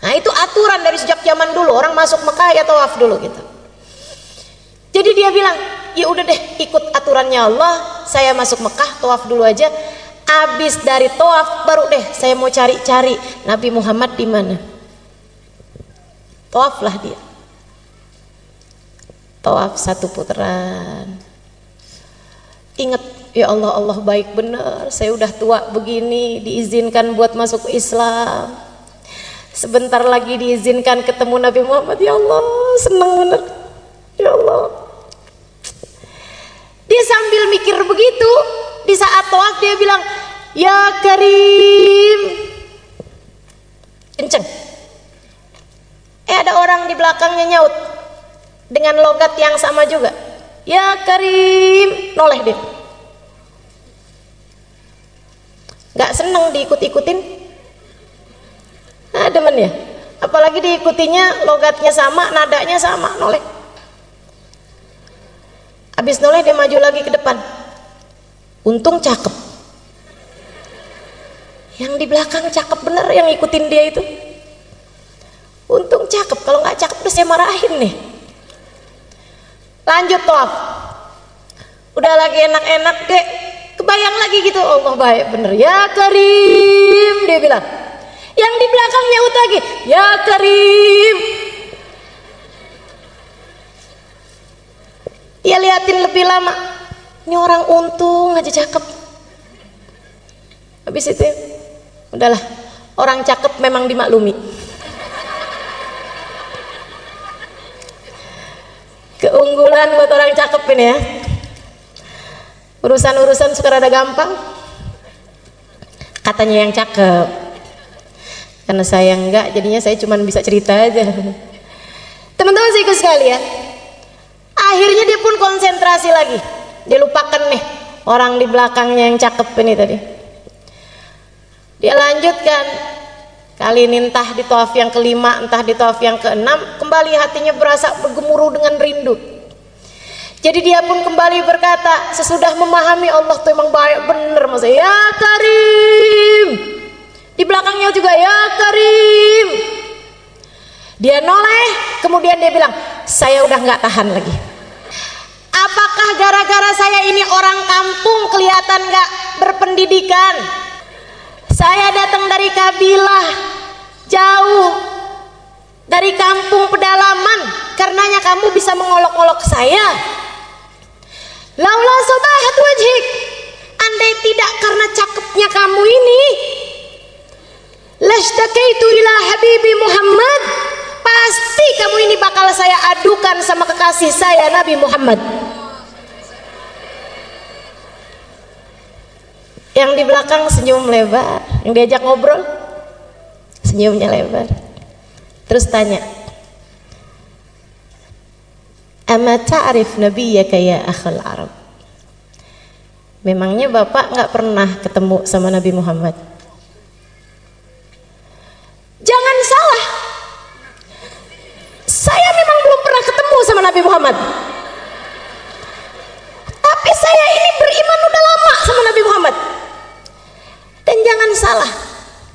Nah, itu aturan dari sejak zaman dulu. Orang masuk Mekah ya tawaf dulu gitu. Jadi dia bilang, ya udah deh ikut aturannya Allah, saya masuk Mekah tawaf dulu aja. Abis dari tawaf baru deh saya mau cari-cari Nabi Muhammad di mana. Tawaflah dia. Tawaf satu putaran. Ingat, ya Allah, Allah baik benar. Saya udah tua begini diizinkan buat masuk Islam. Sebentar lagi diizinkan ketemu Nabi Muhammad. Ya Allah, senang benar. Ya Allah. Dia sambil mikir begitu, di saat tawaf dia bilang, ya Karim. Kenceng. Ada orang di belakangnya nyaut dengan logat yang sama juga. Ya Karim. Noleh dia. Gak seneng diikut-ikutin. Nah, demen ya. Apalagi diikutinya logatnya sama, nadanya sama, noleh. Habis noleh dia maju lagi ke depan. Untung cakep. Yang di belakang cakep bener yang ngikutin dia itu. Untung cakep, kalau nggak cakep udah saya marahin nih. Lanjut tawaf. Udah lagi enak-enak deh. Kebayang lagi gitu, Allah baik bener. Ya Karim, dia bilang. Yang di belakang nyaut lagi, ya Karim. Dia liatin lebih lama. Ini orang untung aja cakep. Habis itu, udahlah. Orang cakep memang dimaklumi. Keunggulan buat orang cakep ini ya. Urusan-urusan suka rada gampang. Katanya yang cakep. Karena saya enggak, jadinya saya cuma bisa cerita aja. Teman-teman saya ikut sekalian. Akhirnya dia pun konsentrasi lagi. Dia lupakan nih orang di belakangnya yang cakep ini tadi. Dia lanjutkan. Kali ini entah di tawaf yang kelima, entah di tawaf yang keenam, kembali hatinya berasa bergemuruh dengan rindu. Jadi dia pun kembali berkata, sesudah memahami Allah tuh emang baik bener, Mas. Ya Karim. Di belakangnya juga ya Karim. Dia noleh, kemudian dia bilang, saya udah nggak tahan lagi. Apakah gara-gara saya ini orang kampung kelihatan nggak berpendidikan? Saya datang dari kabilah jauh, dari kampung pedalaman, karenanya kamu bisa mengolok-olok saya. Laula sobahat wajhik, andai tidak karena cakepnya kamu ini, lastakaitu ila habibi Muhammad, pasti kamu ini bakal saya adukan sama kekasih saya Nabi Muhammad. Yang di belakang senyum lebar, yang diajak ngobrol senyumnya lebar. Terus tanya, Ama ta'rif nabiyyaka ya akhal Arab. Memangnya Bapak nggak pernah ketemu sama Nabi Muhammad? Jangan salah, saya memang belum pernah ketemu sama Nabi Muhammad, tapi saya ini beriman udah lama sama Nabi Muhammad. Dan jangan salah,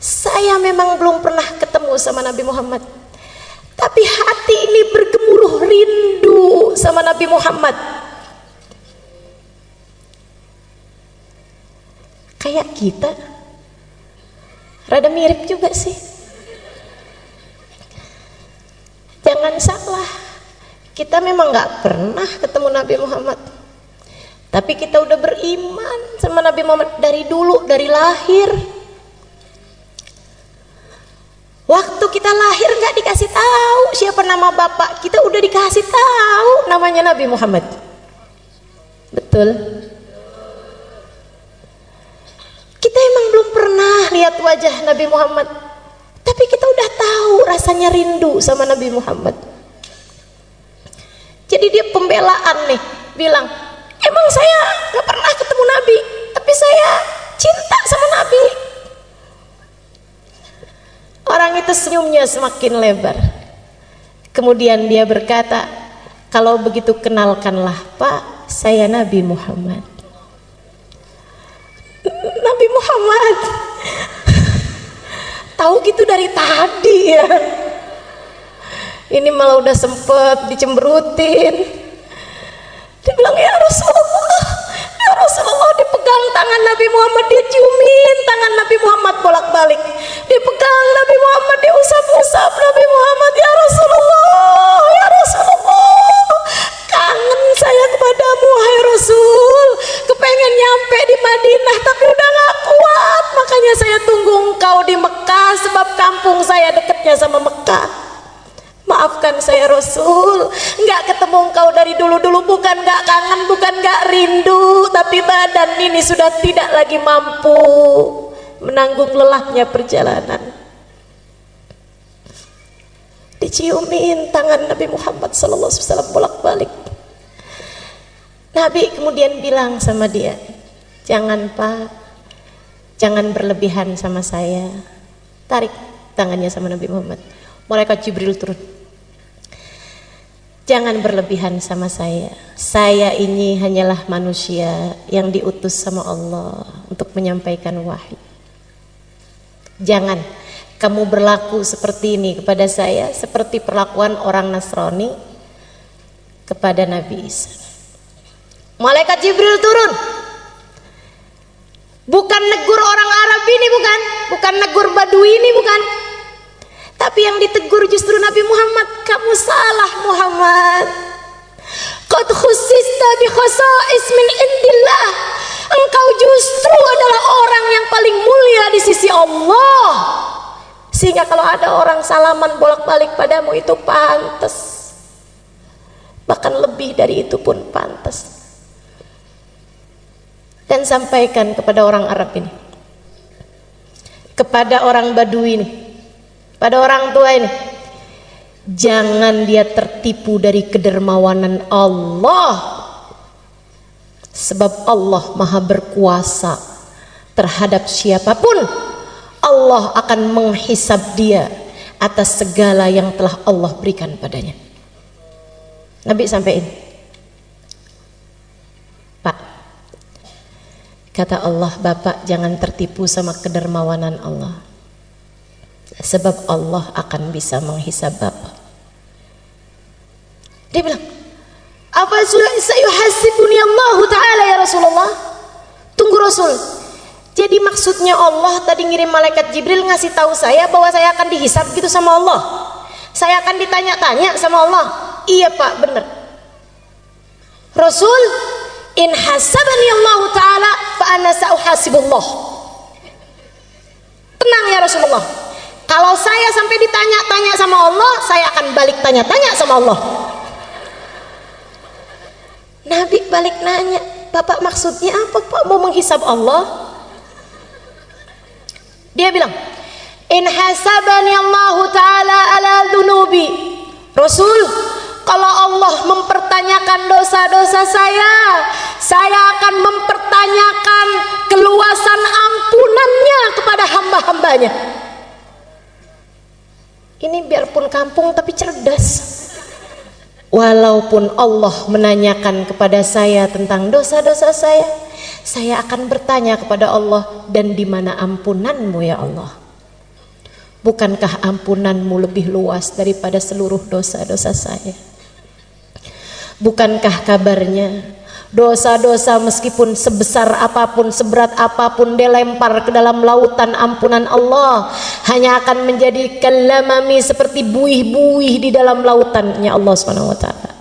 saya memang belum pernah ketemu sama Nabi Muhammad, tapi hati ini bergemuruh rindu sama Nabi Muhammad. Kayak kita, rada mirip juga sih. Jangan salah, kita memang gak pernah ketemu Nabi Muhammad, tapi kita udah beriman sama Nabi Muhammad dari dulu, dari lahir. Waktu kita lahir gak dikasih tahu siapa nama bapak kita, udah dikasih tahu namanya Nabi Muhammad. Betul? Kita emang belum pernah lihat wajah Nabi Muhammad, tapi kita udah tahu rasanya rindu sama Nabi Muhammad. Jadi dia pembelaan nih, bilang, emang saya gak pernah ketemu Nabi, tapi saya cinta sama Nabi. Orang itu senyumnya semakin lebar. Kemudian dia berkata, kalau begitu kenalkanlah Pak, saya Nabi Muhammad. Nabi Muhammad tahu gitu dari tadi ya. Ini malah udah sempet dicemberutin. Dia bilang, ya Rasulullah, dipegang tangan Nabi Muhammad, dia ciumin tangan Nabi Muhammad bolak-balik, dipegang Nabi Muhammad, dia usap-usap Nabi Muhammad. Ya Rasulullah, kangen saya kepadamu hai Rasul, kepengen nyampe di Madinah tapi udah gak kuat, makanya saya tunggu engkau di Mekah, sebab kampung saya dekatnya sama Mekah. Maafkan saya Rasul, nggak ketemu engkau dari dulu-dulu, bukan nggak kangen, bukan nggak rindu, tapi badan ini sudah tidak lagi mampu menanggung lelahnya perjalanan. Diciumin tangan Nabi Muhammad SAW bolak-balik. Nabi kemudian bilang sama dia, jangan Pak, jangan berlebihan sama saya. Tarik tangannya sama Nabi Muhammad. Malaikat Jibril turun. Jangan berlebihan sama saya. Saya ini hanyalah manusia yang diutus sama Allah untuk menyampaikan wahyu. Jangan kamu berlaku seperti ini kepada saya, seperti perlakuan orang Nasrani kepada Nabi Isa. Malaikat Jibril turun. Bukan negur orang Arab ini, bukan negur Badui ini, bukan. Tapi yang ditegur justru Nabi Muhammad. Kamu salah Muhammad. Qad khussista bi khasa'is min indillah. Engkau justru adalah orang yang paling mulia di sisi Allah. Sehingga kalau ada orang salaman bolak-balik padamu itu pantas. Bahkan lebih dari itu pun pantas. Dan sampaikan kepada orang Arab ini, kepada orang Badui ini, pada orang tua ini, jangan dia tertipu dari kedermawanan Allah, sebab Allah maha berkuasa terhadap siapapun. Allah akan menghisab dia atas segala yang telah Allah berikan padanya. Nabi sampaikan, Pak, kata Allah, Bapak jangan tertipu sama kedermawanan Allah, sebab Allah akan bisa menghisab Bapak. Dia bilang, apa sayuhasibuni Allah Ta'ala ya Rasulullah? Tunggu Rasul, jadi maksudnya Allah tadi ngirim malaikat Jibril ngasih tahu saya bahwa saya akan dihisab gitu sama Allah, saya akan ditanya-tanya sama Allah? Iya Pak, benar Rasul. In hasabani Allah Ta'ala fa ana sa'uhasibullah. Tenang ya Rasulullah, kalau saya sampai ditanya-tanya sama Allah, saya akan balik tanya-tanya sama Allah. Nabi balik nanya, Bapak maksudnya apa Pak, mau menghisab Allah? Dia bilang, in hasabani Allah Ta'ala ala dhunubi. Rasul, Kalau Allah mempertanyakan dosa-dosa saya akan mempertanyakan keluasan ampunannya kepada hamba-hambanya. Ini biarpun kampung tapi cerdas. Walaupun Allah menanyakan kepada saya tentang dosa-dosa saya akan bertanya kepada Allah, dan di mana ampunanmu ya Allah? Bukankah ampunanmu lebih luas daripada seluruh dosa-dosa saya? Bukankah kabarnya dosa-dosa meskipun sebesar apapun, seberat apapun dilempar ke dalam lautan ampunan Allah, hanya akan menjadi kalamami, seperti buih-buih di dalam lautannya Allah Subhanahu wa taala.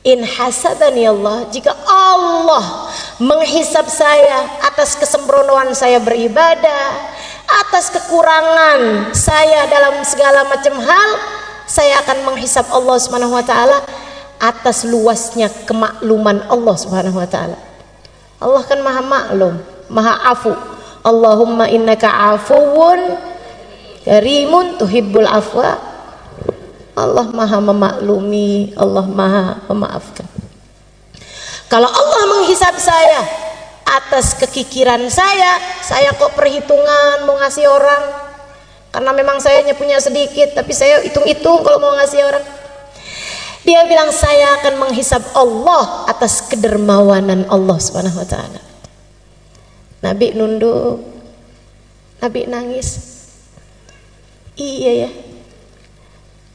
In hasabani Allah, jika Allah menghisab saya atas kesembronoan saya beribadah, atas kekurangan saya dalam segala macam hal, saya akan menghisab Allah Subhanahu wa taala atas luasnya kemakluman Allah Subhanahu wa taala. Allah kan maha maklum, maha afu. Allahumma innaka afuwun karimun tuhibbul afwa. Allah maha memaklumi, Allah maha memaafkan. Kalau Allah menghisab saya atas kekikiran saya kok perhitungan mau ngasih orang, karena memang saya punya sedikit, tapi saya hitung-hitung kalau mau ngasih orang. Dia bilang saya akan menghisab Allah atas kedermawanan Allah Subhanahu wa taala. Nabi nunduk, Nabi nangis. Iya ya,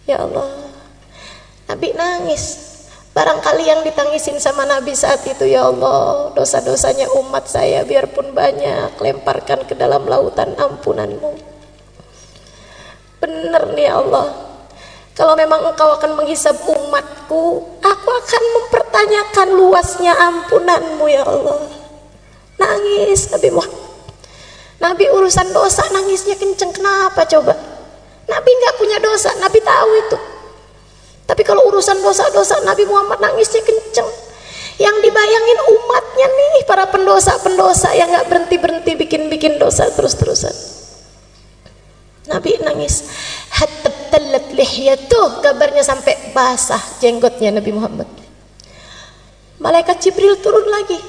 ya Allah, Nabi nangis. Barangkali yang ditangisin sama Nabi saat itu, ya Allah, dosa-dosanya umat saya biarpun banyak, lemparkan ke dalam lautan ampunanmu. Bener nih ya Allah, kalau memang engkau akan menghisab umatku, aku akan mempertanyakan luasnya ampunanmu ya Allah. Nangis Nabi Muhammad. Nabi urusan dosa nangisnya kenceng, kenapa coba? Nabi nggak punya dosa, Nabi tahu itu. Tapi kalau urusan dosa-dosa Nabi Muhammad nangisnya kenceng. Yang dibayangin umatnya nih, para pendosa-pendosa yang nggak berhenti-berhenti bikin dosa terus-terusan. Nabi nangis. Hatta talat lihyatuh, kabarnya sampai basah jenggotnya Nabi Muhammad. Malaikat Jibril turun lagi,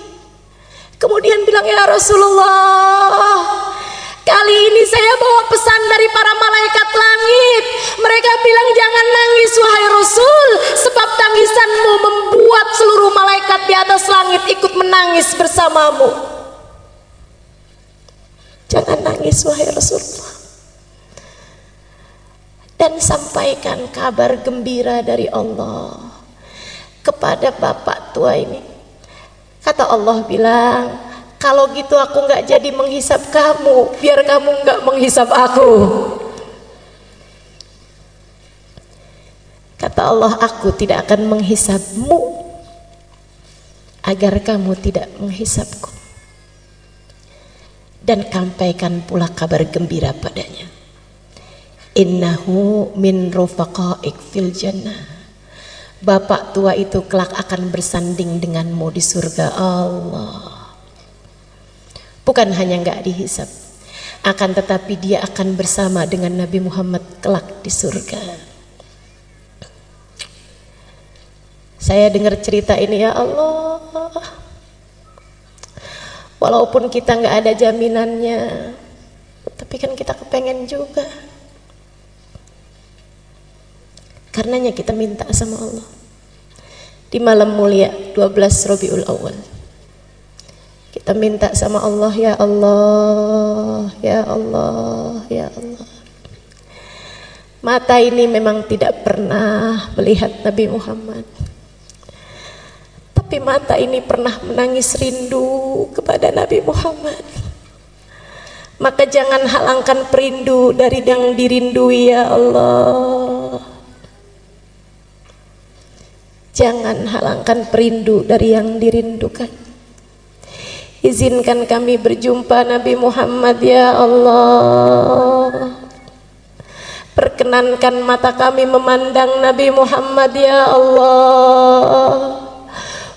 kemudian bilang, ya Rasulullah, kali ini saya bawa pesan dari para malaikat langit. Mereka bilang jangan nangis wahai Rasul, sebab tangisanmu membuat seluruh malaikat di atas langit ikut menangis bersamamu. Jangan nangis wahai Rasulullah. Dan sampaikan kabar gembira dari Allah kepada bapak tua ini. Kata Allah bilang, kalau gitu aku nggak jadi menghisab kamu, biar kamu nggak menghisab aku. Kata Allah, aku tidak akan menghisabmu agar kamu tidak menghisabku. Dan sampaikan pula kabar gembira padanya. Innahu min rufaqaik fil jannah. Bapak tua itu kelak akan bersanding denganmu di surga Allah. Bukan hanya nggak dihisab, akan tetapi dia akan bersama dengan Nabi Muhammad kelak di surga. Saya dengar cerita ini, ya Allah, walaupun kita nggak ada jaminannya, tapi kan kita kepengen juga. Karenanya kita minta sama Allah di malam mulia 12 Rabiul Awal. Kita minta sama Allah, ya Allah, ya Allah, ya Allah. Mata ini memang tidak pernah melihat Nabi Muhammad, tapi mata ini pernah menangis rindu kepada Nabi Muhammad. Maka jangan halangkan perindu dari yang dirindui, ya Allah. Jangan halangkan perindu dari yang dirindukan. Izinkan kami berjumpa Nabi Muhammad, ya Allah. Perkenankan mata kami memandang Nabi Muhammad, ya Allah.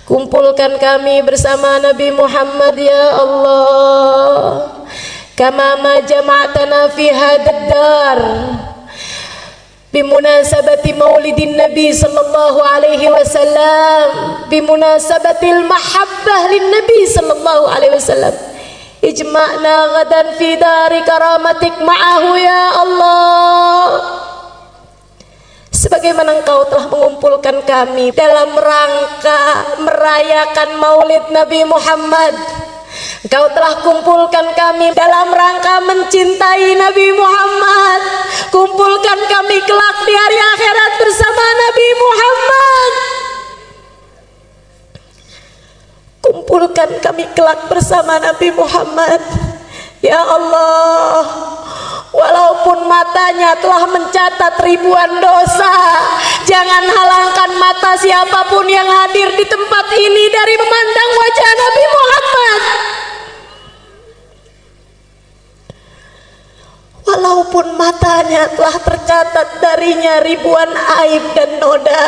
Kumpulkan kami bersama Nabi Muhammad, ya Allah. Kama ma jama'tana fi hadad dar. bimunasabati maulidin Nabi sallallahu alaihi wasallam, bimunasabatil mahabbah lin Nabi sallallahu alaihi wasallam. Ijma'na ghadan fi dari karamatik ma'ahu ya Allah. Sebagaimana Engkau telah mengumpulkan kami dalam rangka merayakan maulid Nabi Muhammad, Engkau telah kumpulkan kami dalam rangka mencintai Nabi Muhammad. Kumpulkan kami kelak di hari akhirat bersama Nabi Muhammad. Kumpulkan kami kelak bersama Nabi Muhammad. Ya Allah, walaupun matanya telah mencatat ribuan dosa, jangan halangkan mata siapapun yang hadir di tempat ini dari memandang wajah Nabi Muhammad. Walaupun matanya telah tercatat darinya ribuan aib dan noda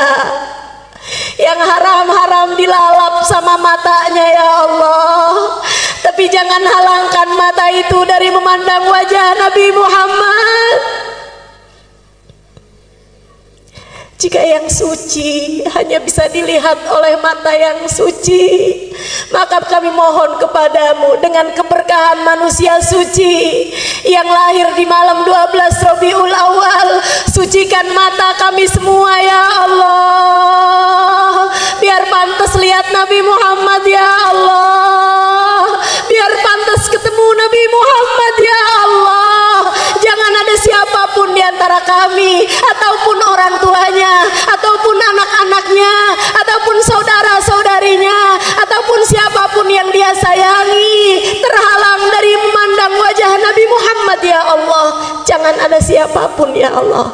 yang haram-haram dilalap sama matanya ya Allah, tapi jangan halangkan mata itu dari memandang wajah Nabi Muhammad. Jika yang suci hanya bisa dilihat oleh mata yang suci, maka kami mohon kepadamu dengan keberkahan manusia suci yang lahir di malam 12 Rabiul Awal, sucikan mata kami semua ya Allah, biar pantas lihat Nabi Muhammad ya Allah, biar pantas ketemu Nabi Muhammad ya Allah. Jangan ada siapapun di antara kami ataupun orang tuanya ataupun anak-anaknya ataupun saudara-saudarinya ataupun siapapun yang dia sayangi terhalang dari memandang wajah Nabi Muhammad ya Allah. Jangan ada siapapun ya Allah,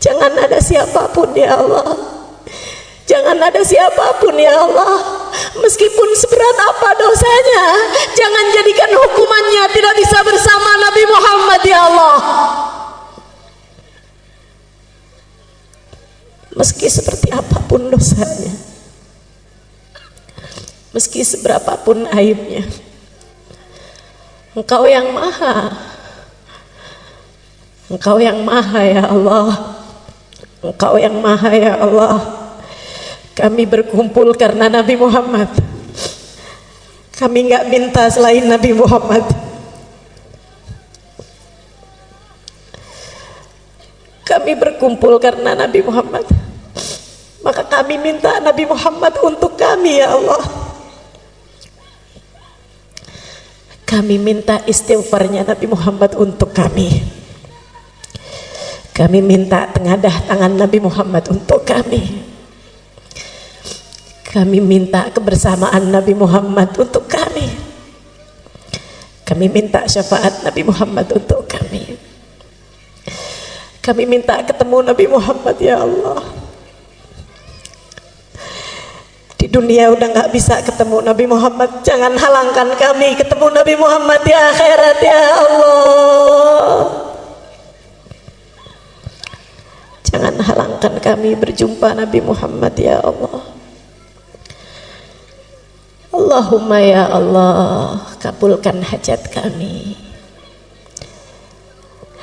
jangan ada siapapun ya Allah, jangan ada siapapun ya Allah. Meskipun seberat apa dosanya, jangan jadikan hukumannya tidak bisa bersama Nabi Muhammad ya Allah. Meski seperti apapun dosanya, meski seberapapun aibnya, Engkau yang maha, Engkau yang maha ya Allah, Engkau yang maha ya Allah. Kami berkumpul karena Nabi Muhammad. Kami nggak minta selain Nabi Muhammad. Kami berkumpul karena Nabi Muhammad. Maka kami minta Nabi Muhammad untuk kami ya Allah. Kami minta istighfarnya Nabi Muhammad untuk kami. Kami minta tengadah tangan Nabi Muhammad untuk kami. Kami minta kebersamaan Nabi Muhammad untuk kami. Kami minta syafaat Nabi Muhammad untuk kami. Kami minta ketemu Nabi Muhammad ya Allah. Di dunia udah gak bisa ketemu Nabi Muhammad, jangan halangkan kami ketemu Nabi Muhammad di akhirat ya Allah. Jangan halangkan kami berjumpa Nabi Muhammad ya Allah. Allahumma ya Allah, kabulkan hajat kami.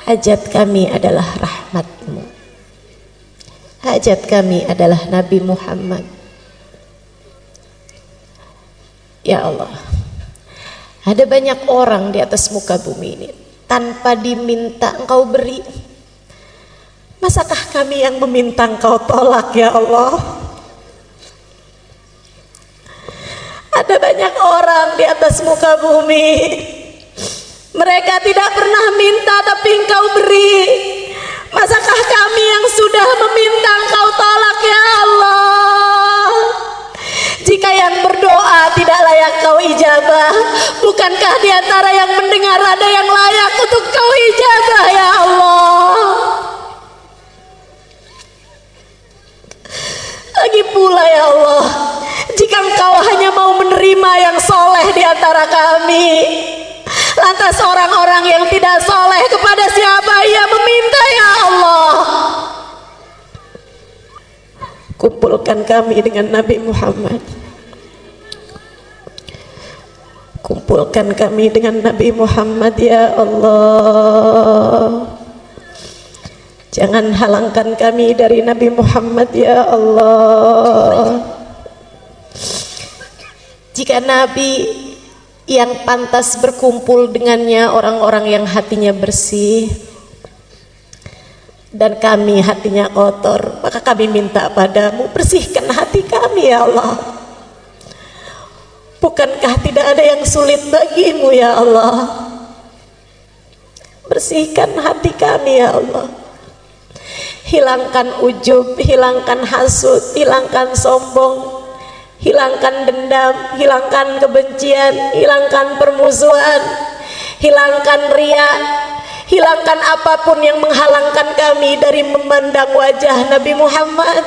Hajat kami adalah rahmat-Mu. Hajat kami adalah Nabi Muhammad. Ya Allah, ada banyak orang di atas muka bumi ini tanpa diminta Engkau beri. Masakah kami yang meminta Engkau tolak ya Allah? Ada banyak orang di atas muka bumi, mereka tidak pernah minta tapi Engkau beri. Masakah kami yang sudah meminta Engkau tolak ya Allah? Jika yang berdoa tidak layak Kau ijabah, bukankah di antara yang mendengar ada yang layak untuk Kau ijabah ya Allah? Lagi pula ya Allah, jika Engkau hanya mau menerima yang soleh di antara kami, lantas orang-orang yang tidak soleh kepada siapa ia meminta ya Allah? Kumpulkan kami dengan Nabi Muhammad. Kumpulkan kami dengan Nabi Muhammad ya Allah. Jangan halangkan kami dari Nabi Muhammad ya Allah. Jika Nabi yang pantas berkumpul dengannya orang-orang yang hatinya bersih, dan kami hatinya kotor, maka kami minta padamu, bersihkan hati kami ya Allah. Bukankah tidak ada yang sulit bagimu ya Allah? Bersihkan hati kami ya Allah. Hilangkan ujub, hilangkan hasud, hilangkan sombong, hilangkan dendam, hilangkan kebencian, hilangkan permusuhan, hilangkan ria, hilangkan apapun yang menghalangkan kami dari memandang wajah Nabi Muhammad.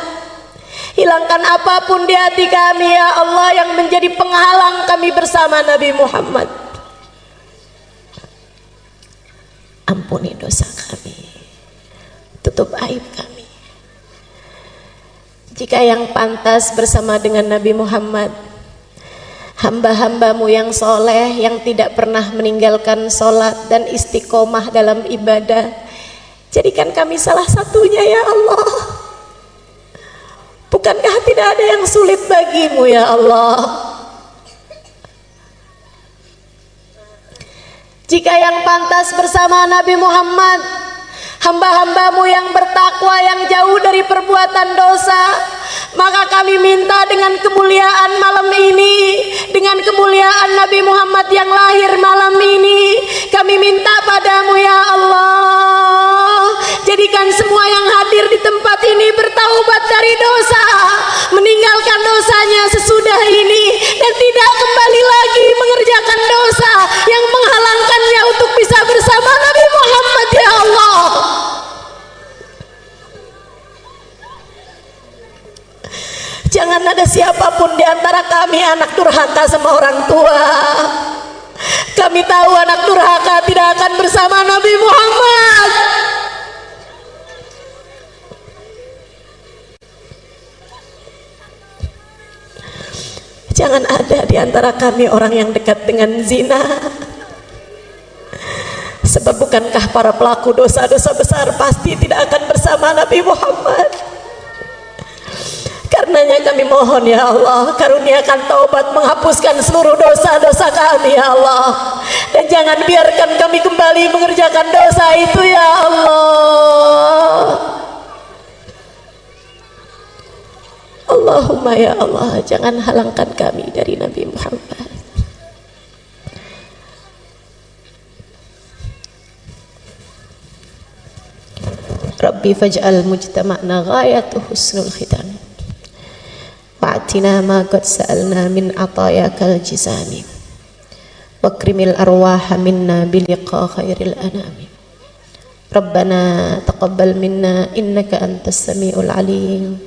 Hilangkan apapun di hati kami ya Allah yang menjadi penghalang kami bersama Nabi Muhammad. Ampuni dosa kami, tutup aib kami. Jika yang pantas bersama dengan Nabi Muhammad, hamba-hambamu yang soleh, yang tidak pernah meninggalkan sholat dan istiqomah dalam ibadah, jadikan kami salah satunya ya Allah. Bukankah tidak ada yang sulit bagimu ya Allah? Jika yang pantas bersama Nabi Muhammad, hamba-hambamu yang bertakwa, yang jauh dari perbuatan dosa, maka kami minta dengan kemuliaan malam ini, dengan kemuliaan Nabi Muhammad yang lahir malam ini, kami minta padamu ya Allah, jadikan semua yang hadir di tempat ini bertaubat dari dosa, meninggalkan dosanya sesudah ini, dan tidak kembali lagi mengerjakan dosa yang menghalangkannya untuk bisa bersama Nabi Muhammad ya Allah. Jangan ada siapapun di antara kami anak durhaka sama orang tua. Kami tahu anak durhaka tidak akan bersama Nabi Muhammad. Jangan ada di antara kami orang yang dekat dengan zina. Sebab bukankah para pelaku dosa-dosa besar pasti tidak akan bersama Nabi Muhammad? Karenanya kami mohon ya Allah, karuniakan taubat, menghapuskan seluruh dosa-dosa kami ya Allah, dan jangan biarkan kami kembali mengerjakan dosa itu ya Allah. Allahumma ya Allah, jangan halangkan kami dari Nabi Muhammad. Rabbi faj'al mujtama'na ghayatu husnul khitam wa'atina ma qad sa'alna min atayakal jizani wakrimil arwaha minna biliqa khairil anami. Rabbana taqabbal minna innaka antas sami'ul alim,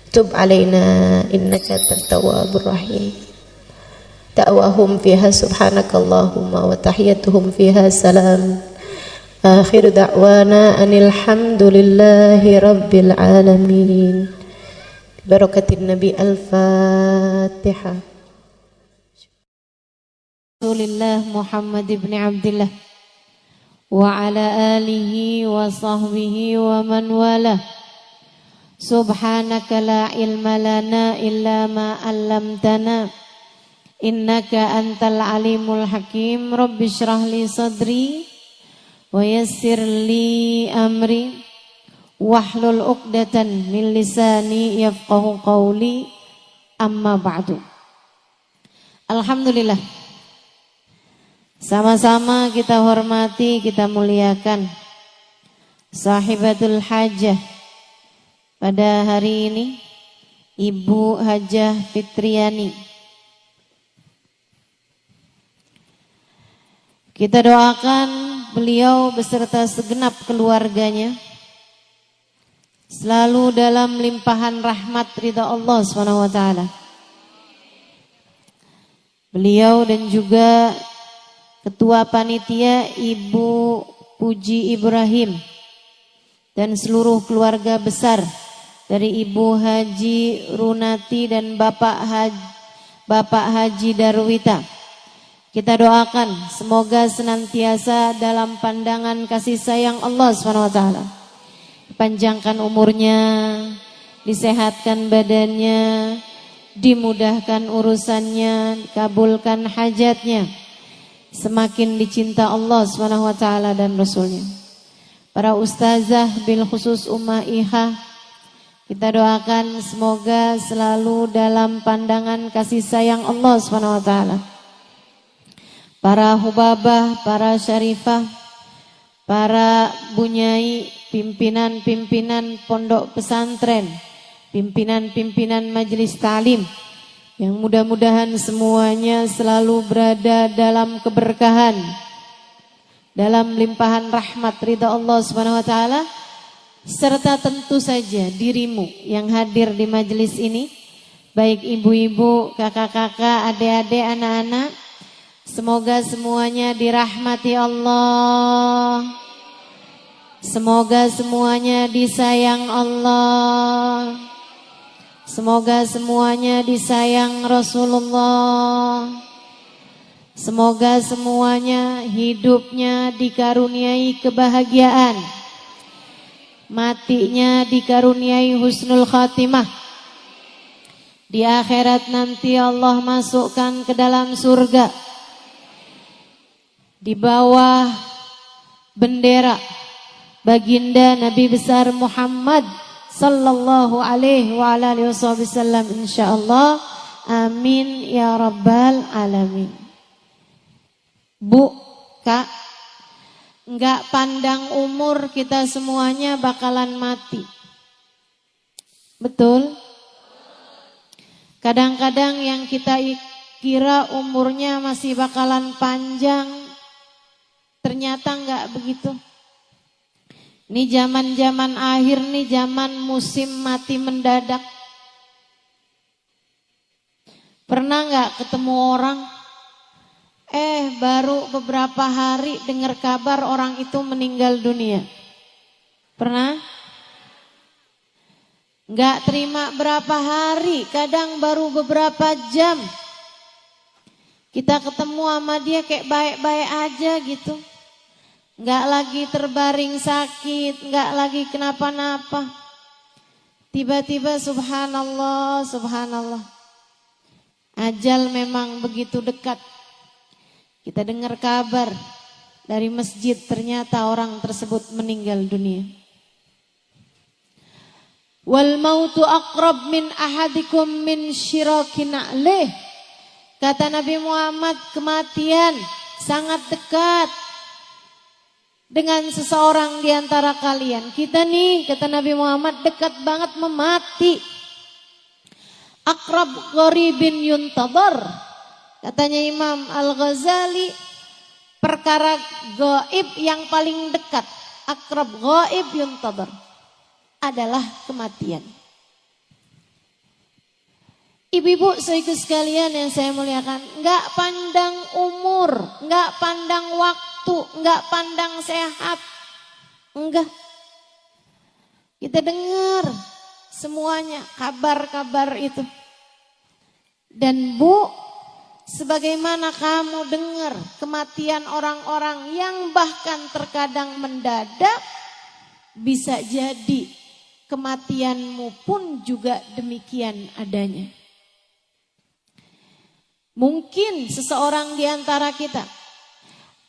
tub alaina innaka antat tawwabur rahim. Da'wahum fiha subhanakallahumma wa tahiyyatuhum fiha salam. Akhir da'wana anil hamdulillahi rabbil alamin. Barakatin Nabi. Al-Fatihah. Rasulillah Muhammad ibn Abdillah wa ala alihi wa sahbihi wa man wala. Subhanaka la ilma lana illa ma 'allamtana innaka antal alimul hakim. Rabbi shrah li sadri wa yassir li amri wahlul 'uqdatan min lisani yafqahu qawli. Amma ba'du. Alhamdulillah, sama-sama kita hormati, kita muliakan sahibatul hajah pada hari ini, Ibu Hajah Fitriani. Kita doakan beliau beserta segenap keluarganya selalu dalam limpahan rahmat ridha Allah SWT. Beliau dan juga Ketua Panitia Ibu Puji Ibrahim dan seluruh keluarga besar dari Ibu Haji Runati dan Bapak Haji Darwita. Kita doakan semoga senantiasa dalam pandangan kasih sayang Allah SWT. panjangkan umurnya, disehatkan badannya, dimudahkan urusannya, kabulkan hajatnya, semakin dicinta Allah SWT dan Rasulnya. Para ustazah bil khusus Ummah Iha, kita doakan semoga selalu dalam pandangan kasih sayang Allah SWT. Para hubabah, para syarifah, para bunyai, pimpinan-pimpinan pondok pesantren, pimpinan-pimpinan majelis ta'lim, yang mudah-mudahan semuanya selalu berada dalam keberkahan, dalam limpahan rahmat ridha Allah Subhanahu wa taala, serta tentu saja dirimu yang hadir di majelis ini, baik ibu-ibu, kakak-kakak, adik-adik, anak-anak, semoga semuanya dirahmati Allah. Semoga semuanya disayang Allah. Semoga semuanya disayang Rasulullah. Semoga semuanya hidupnya dikaruniai kebahagiaan, matinya dikaruniai husnul khatimah. Di akhirat nanti Allah masukkan ke dalam surga di bawah bendera baginda Nabi besar Muhammad sallallahu alaihi wa alihi wasallam, insyaallah. Amin ya rabbal alamin. Bu, Kak, enggak pandang umur, kita semuanya bakalan mati. Betul? Kadang-kadang yang kita kira umurnya masih bakalan panjang, ternyata enggak begitu. Ini zaman-zaman akhir nih, zaman musim mati mendadak. Pernah enggak ketemu orang, baru beberapa hari dengar kabar orang itu meninggal dunia? Pernah? Enggak terima berapa hari, kadang baru beberapa jam. Kita ketemu sama dia kayak baik-baik aja gitu. Enggak lagi terbaring sakit, enggak lagi kenapa-napa. Tiba-tiba subhanallah, subhanallah. Ajal memang begitu dekat. Kita dengar kabar dari masjid, ternyata orang tersebut meninggal dunia. Wal mautu aqrab min ahadikum min syirakin na'lih. Kata Nabi Muhammad, kematian sangat dekat dengan seseorang di antara kalian. Kita nih, kata Nabi Muhammad, dekat banget memati. Aqrab gharibin yuntadhar. Katanya Imam Al-Ghazali, perkara gaib yang paling dekat, aqrab ghaib yuntadhar, adalah kematian. Ibu-ibu saudara sekalian yang saya muliakan, enggak pandang umur, enggak pandang waktu, enggak pandang sehat. Enggak. Kita dengar semuanya kabar-kabar itu. Dan Bu, sebagaimana kamu dengar kematian orang-orang yang bahkan terkadang mendadak, bisa jadi kematianmu pun juga demikian adanya. Mungkin seseorang di antara kita,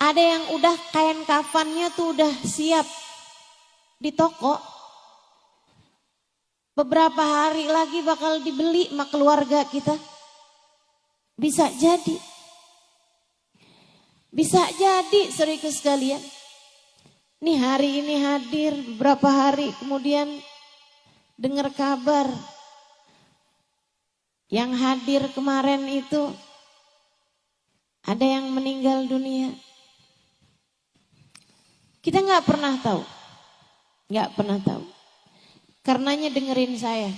ada yang udah kain kafannya tuh udah siap di toko. Beberapa hari lagi bakal dibeli sama keluarga kita. Bisa jadi. Bisa jadi saudara sekalian. Nih hari ini hadir, beberapa hari kemudian dengar kabar. Yang hadir kemarin itu ada yang meninggal dunia. Kita nggak pernah tahu. Nggak pernah tahu. Karenanya dengerin saya.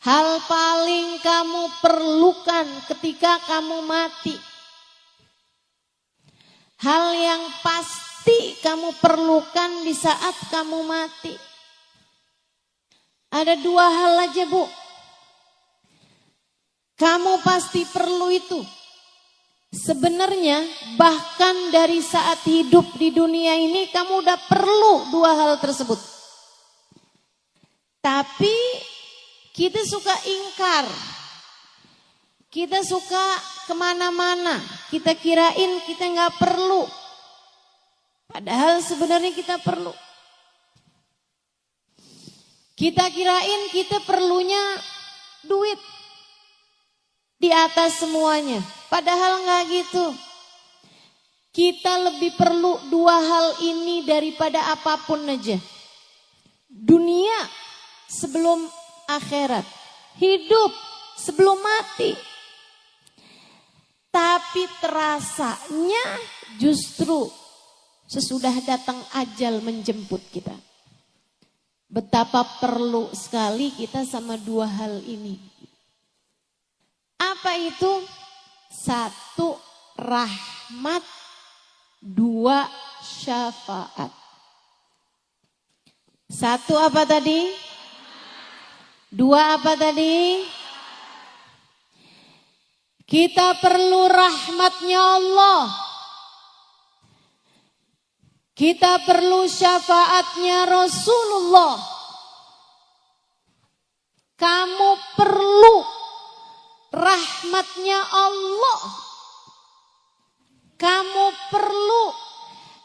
Hal paling kamu perlukan ketika kamu mati, hal yang pasti kamu perlukan di saat kamu mati, ada dua hal aja Bu. Kamu pasti perlu itu. Sebenarnya bahkan dari saat hidup di dunia ini kamu udah perlu dua hal tersebut. Tapi kita suka ingkar. Kita suka kemana-mana. Kita kirain kita nggak perlu. Padahal sebenarnya kita perlu. Kita kirain kita perlunya duit di atas semuanya. Padahal nggak gitu. Kita lebih perlu dua hal ini daripada apapun aja. Dunia sebelum akhirat. Hidup sebelum mati. Tapi terasanya justru sesudah datang ajal menjemput kita. Betapa perlu sekali kita sama dua hal ini. Apa itu? Satu, rahmat. Dua, syafaat. Satu apa tadi? Dua apa tadi? Kita perlu rahmatnya Allah. Kita perlu syafaatnya Rasulullah. Kamu perlu rahmatnya Allah. Kamu perlu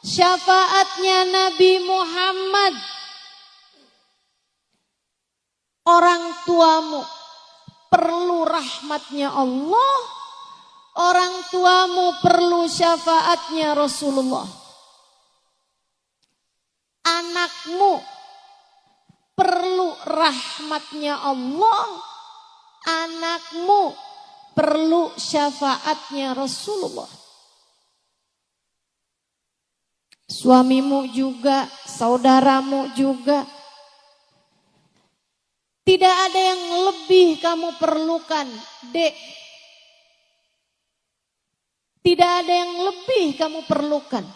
syafaatnya Nabi Muhammad. Orang tuamu perlu rahmatnya Allah. Orang tuamu perlu syafaatnya Rasulullah. Anakmu perlu rahmatnya Allah. Anakmu perlu syafaatnya Rasulullah. Suamimu juga, saudaramu juga. Tidak ada yang lebih kamu perlukan, Dek. Tidak ada yang lebih kamu perlukan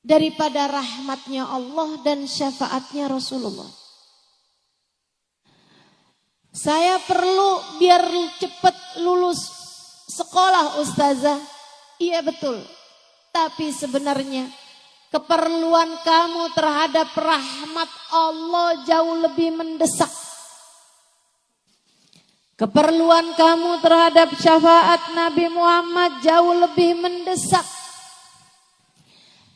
daripada rahmatnya Allah dan syafaatnya Rasulullah. Saya perlu biar cepat lulus sekolah, Ustazah. Iya betul. Tapi sebenarnya keperluan kamu terhadap rahmat Allah jauh lebih mendesak. Keperluan kamu terhadap syafaat Nabi Muhammad jauh lebih mendesak.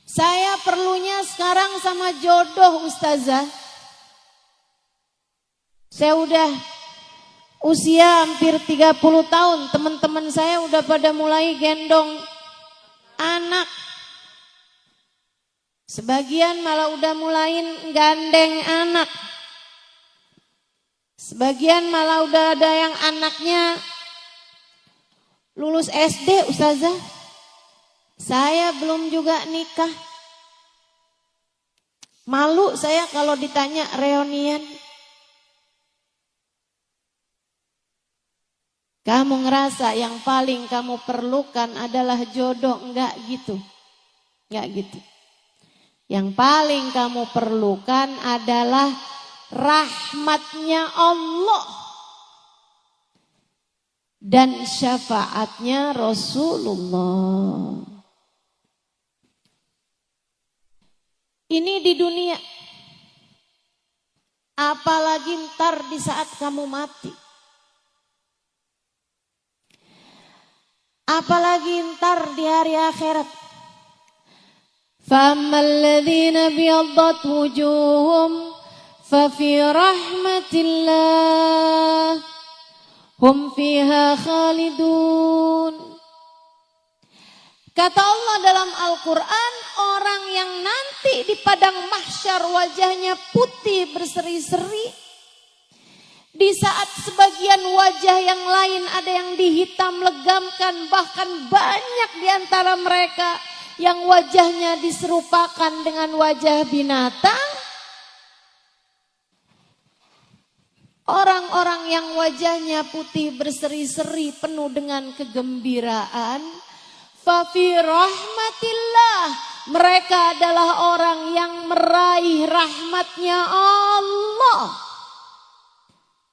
Saya perlunya sekarang sama jodoh, Ustazah. Saya udah usia hampir 30 tahun. Teman-teman saya udah pada mulai gendong anak. Sebagian malah udah mulai gandeng anak. Sebagian malah udah ada yang anaknya lulus SD, Ustazah. Saya belum juga nikah. Malu saya kalau ditanya reunian. Kamu ngerasa yang paling kamu perlukan adalah jodoh, enggak gitu. Enggak gitu. Yang paling kamu perlukan adalah rahmatnya Allah dan syafaatnya Rasulullah. Ini di dunia. Apalagi ntar di saat kamu mati. Apalagi ntar di hari akhirat. فَأَمَّا الَّذِينَ بِيَضَّتْ وُجُوهُهُمْ فَفِي رَحْمَةِ اللَّهِ هُمْ فِيهَا خَالِدُونَ. Kata Allah dalam Al-Quran, orang yang nanti di padang mahsyar wajahnya putih berseri-seri. Di saat sebagian wajah yang lain ada yang dihitam legamkan, bahkan banyak di antara mereka yang wajahnya diserupakan dengan wajah binatang. Orang-orang yang wajahnya putih berseri-seri penuh dengan kegembiraan. Fafi rahmatillah. Mereka adalah orang yang meraih rahmatnya Allah.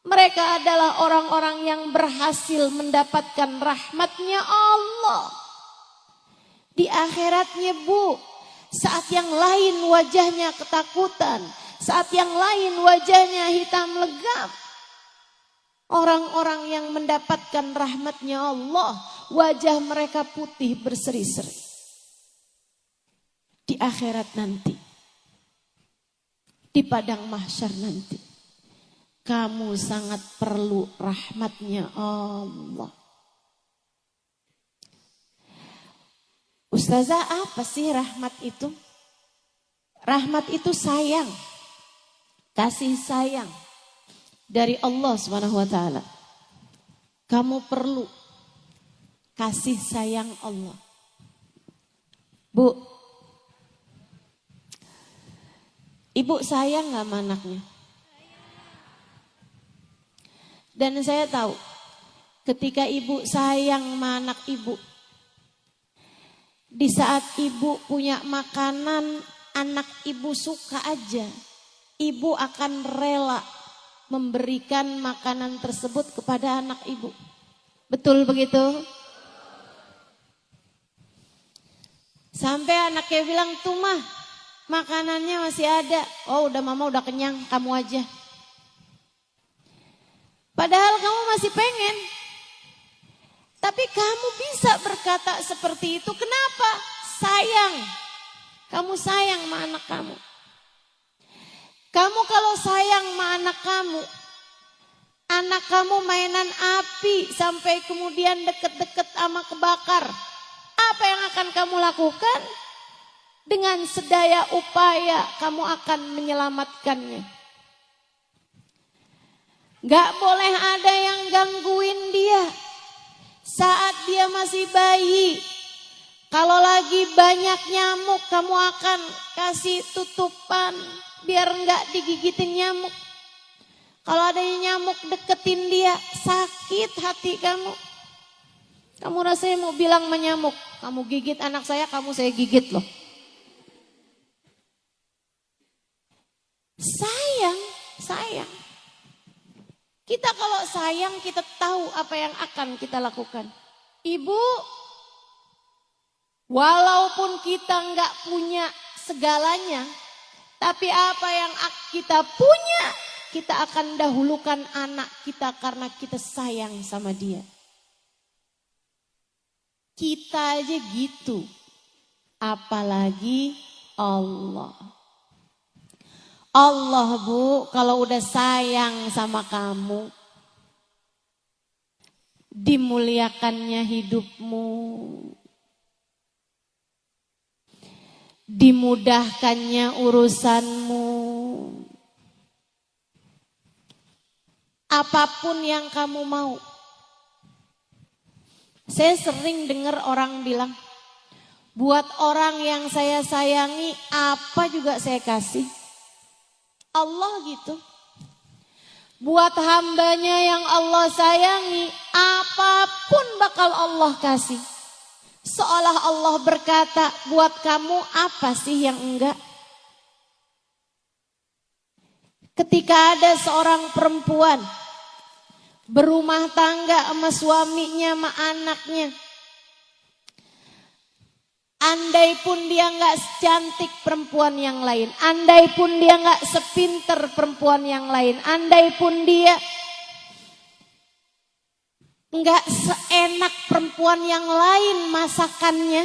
Mereka adalah orang-orang yang berhasil mendapatkan rahmatnya Allah. Di akhiratnya Bu, saat yang lain wajahnya ketakutan, Saat yang lain wajahnya hitam legam. Orang-orang yang mendapatkan rahmatnya Allah, wajah mereka putih berseri-seri. Di akhirat nanti, di padang mahsyar nanti, kamu sangat perlu rahmatnya Allah. Ustazah, apa sih rahmat itu? Rahmat itu sayang, kasih sayang dari Allah Subhanahu wa taala. Kamu perlu kasih sayang Allah. Bu, ibu sayang gak sama anaknya? Dan saya tahu ketika ibu sayang sama anak ibu, di saat ibu punya makanan anak ibu suka aja, ibu akan rela memberikan makanan tersebut kepada anak ibu. Betul begitu? Sampai anaknya bilang, tuh mah makanannya masih ada. Oh udah mama udah kenyang, kamu aja. Padahal kamu masih pengen. Tapi kamu bisa berkata seperti itu. Kenapa? Sayang. Kamu sayang sama anak kamu. Kamu kalau sayang sama anak kamu mainan api sampai kemudian deket-deket sama kebakar. Apa yang akan kamu lakukan? Dengan sedaya upaya kamu akan menyelamatkannya. Gak boleh ada yang gangguin dia saat dia masih bayi. Kalau lagi banyak nyamuk, kamu akan kasih tutupan biar nggak digigitin nyamuk. Kalau ada nyamuk deketin dia, sakit hati kamu. Kamu rasanya mau bilang sama nyamuk, kamu gigit anak saya, kamu saya gigit loh. Sayang. Kita kalau sayang, kita tahu apa yang akan kita lakukan. Ibu, walaupun kita nggak punya segalanya, tapi apa yang kita punya, kita akan dahulukan anak kita karena kita sayang sama dia. Kita aja gitu, apalagi Allah. Allah Bu, kalau udah sayang sama kamu, dimuliakannya hidupmu, dimudahkannya urusanmu. Apapun yang kamu mau. Saya sering dengar orang bilang, buat orang yang saya sayangi apa juga saya kasih. Allah gitu. Buat hambanya yang Allah sayangi, apapun bakal Allah kasih. Seolah Allah berkata, buat kamu apa sih yang enggak? Ketika ada seorang perempuan berumah tangga sama suaminya, sama anaknya. Andai pun dia gak secantik perempuan yang lain. Andai pun dia gak sepinter perempuan yang lain. Andai pun dia gak seenak perempuan yang lain masakannya,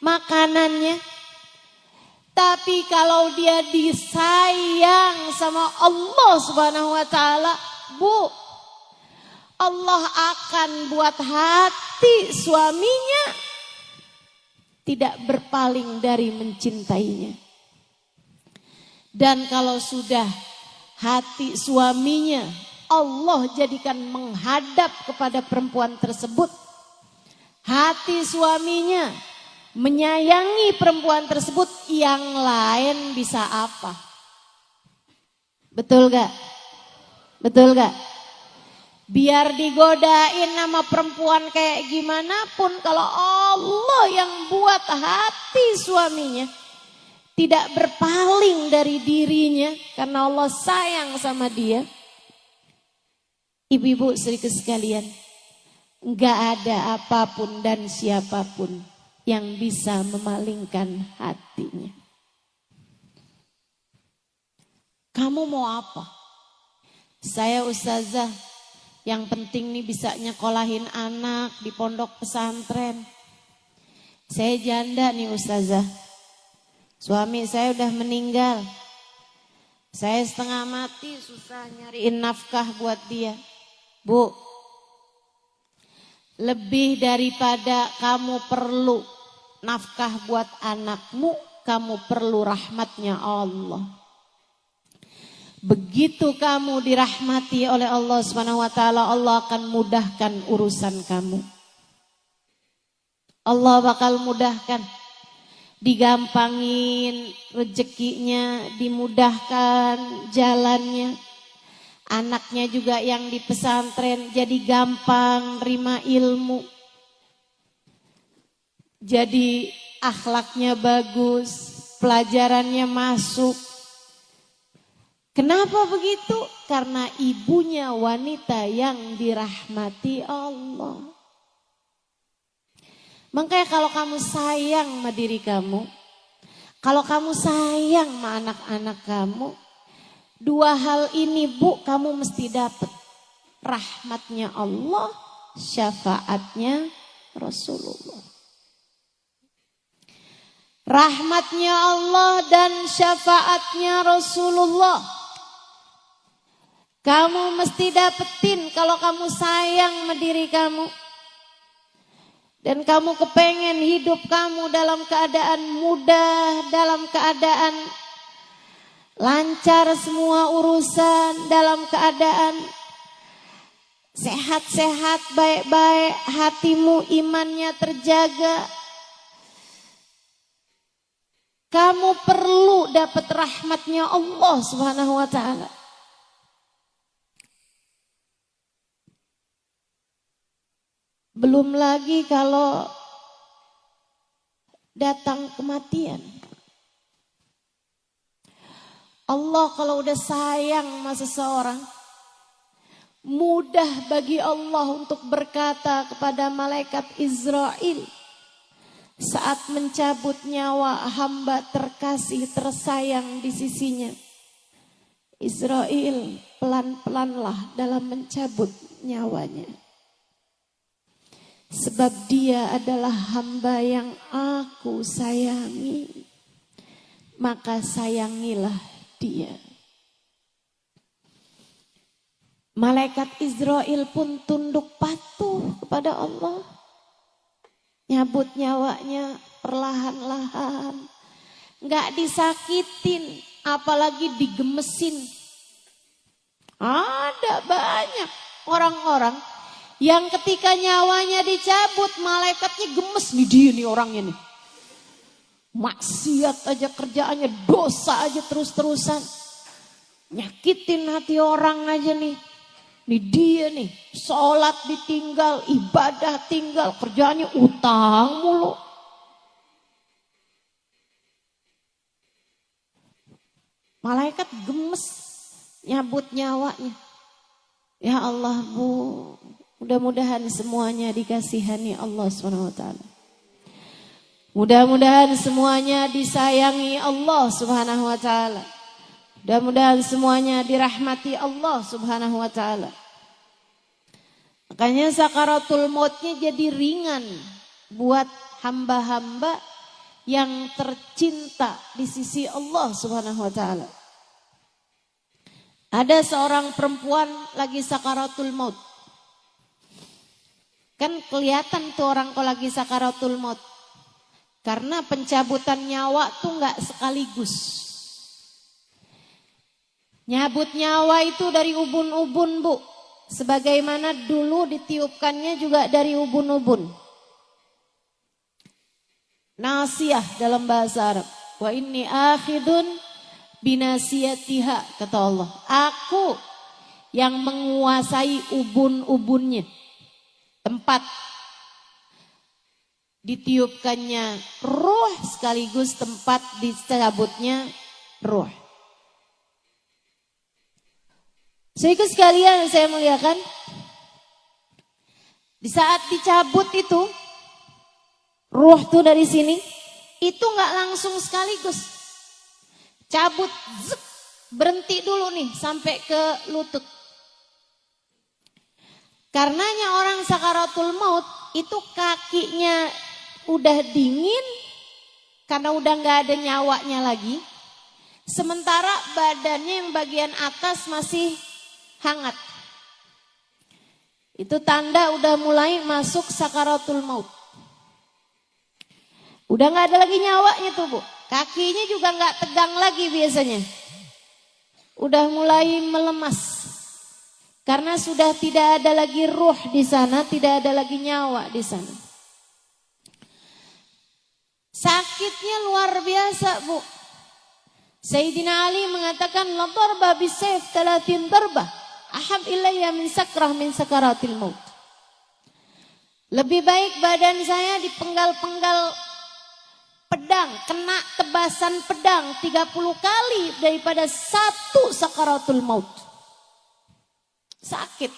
makanannya. Tapi kalau dia disayang sama Allah Subhanahu wa taala, Bu, Allah akan buat hati suaminya tidak berpaling dari mencintainya. Dan kalau sudah hati suaminya Allah jadikan menghadap kepada perempuan tersebut, hati suaminya menyayangi perempuan tersebut, yang lain bisa apa? Betul gak? Betul gak? Biar digodain sama perempuan kayak gimana pun, kalau Allah yang buat hati suaminya tidak berpaling dari dirinya karena Allah sayang sama dia. Ibu-ibu saudara sekalian, enggak ada apapun dan siapapun yang bisa memalingkan hatinya. Kamu mau apa? Saya ustazah, yang penting nih bisa nyekolahin anak di pondok pesantren. Saya janda nih ustazah. Suami saya udah meninggal. Saya setengah mati susah nyariin nafkah buat dia. Bu, lebih daripada kamu perlu nafkah buat anakmu, kamu perlu rahmatnya Allah. Begitu kamu dirahmati oleh Allah SWT, Allah akan mudahkan urusan kamu. Allah bakal mudahkan, digampangin rezekinya, dimudahkan jalannya. Anaknya juga yang di pesantren jadi gampang terima ilmu. Jadi akhlaknya bagus, pelajarannya masuk. Kenapa begitu? Karena ibunya wanita yang dirahmati Allah. Makanya kalau kamu sayang sama diri kamu, kalau kamu sayang sama anak-anak kamu, dua hal ini bu kamu mesti dapat. Rahmatnya Allah, syafaatnya Rasulullah. Rahmatnya Allah dan syafaatnya Rasulullah. Kamu mesti dapetin kalau kamu sayang sama diri kamu. Dan kamu kepengen hidup kamu dalam keadaan mudah, dalam keadaan lancar semua urusan, dalam keadaan sehat-sehat, baik-baik, hatimu imannya terjaga. Kamu perlu dapat rahmatnya Allah Subhanahu wa taala. Belum lagi kalau datang kematian. Allah kalau udah sayang sama seseorang, mudah bagi Allah untuk berkata kepada malaikat Israel saat mencabut nyawa hamba terkasih tersayang di sisinya. Israel, pelan-pelanlah dalam mencabut nyawanya. Sebab dia adalah hamba yang aku sayangi, maka sayangilah dia. Malaikat Israel pun tunduk patuh kepada Allah. Nyabut nyawanya perlahan-lahan. Gak disakitin, apalagi digemesin. Ada banyak orang-orang yang ketika nyawanya dicabut, malaikatnya gemes. Nih dia nih orangnya nih. Maksiat aja kerjaannya, dosa aja terus-terusan. Nyakitin hati orang aja nih. Nih dia nih, sholat ditinggal, ibadah tinggal, kerjaannya utang mulu. Malaikat gemes nyabut nyawanya. Ya Allah bu, mudah-mudahan semuanya dikasihani Allah SWT. Mudah-mudahan semuanya disayangi Allah Subhanahu wa taala. Mudah-mudahan semuanya dirahmati Allah Subhanahu wa taala. Makanya sakaratul mautnya jadi ringan buat hamba-hamba yang tercinta di sisi Allah Subhanahu wa taala. Ada seorang perempuan lagi sakaratul maut. Kan kelihatan tuh orang kalau lagi sakaratul maut. Karena pencabutan nyawa tuh enggak sekaligus. Nyabut nyawa itu dari ubun-ubun bu. Sebagaimana dulu ditiupkannya juga dari ubun-ubun. Nasiyah dalam bahasa Arab. Wa inni akhidun binasiyatiha, kata Allah. Aku yang menguasai ubun-ubunnya. Tempat ditiupkannya ruh sekaligus tempat dicabutnya ruh. Sehingga sekalian saya muliakan, di saat dicabut itu ruh tuh dari sini, itu nggak langsung sekaligus. Cabut, zep, berhenti dulu nih sampai ke lutut. Karenanya orang sakaratul maut itu kakinya udah dingin karena udah nggak ada nyawanya lagi. Sementara badannya yang bagian atas masih hangat. Itu tanda udah mulai masuk sakaratul maut. Udah nggak ada lagi nyawanya tuh Bu. Kakinya juga nggak tegang lagi biasanya. Udah mulai melemas. Karena sudah tidak ada lagi ruh di sana, tidak ada lagi nyawa di sana. Sakitnya luar biasa, Bu. Sayyidina Ali mengatakan, la darba bisayf 30 darbah, ahab ilayya min sakrah min sakaratil maut. Lebih baik badan saya dipenggal-penggal pedang, kena tebasan pedang 30 kali daripada satu sakaratul maut. Sakit.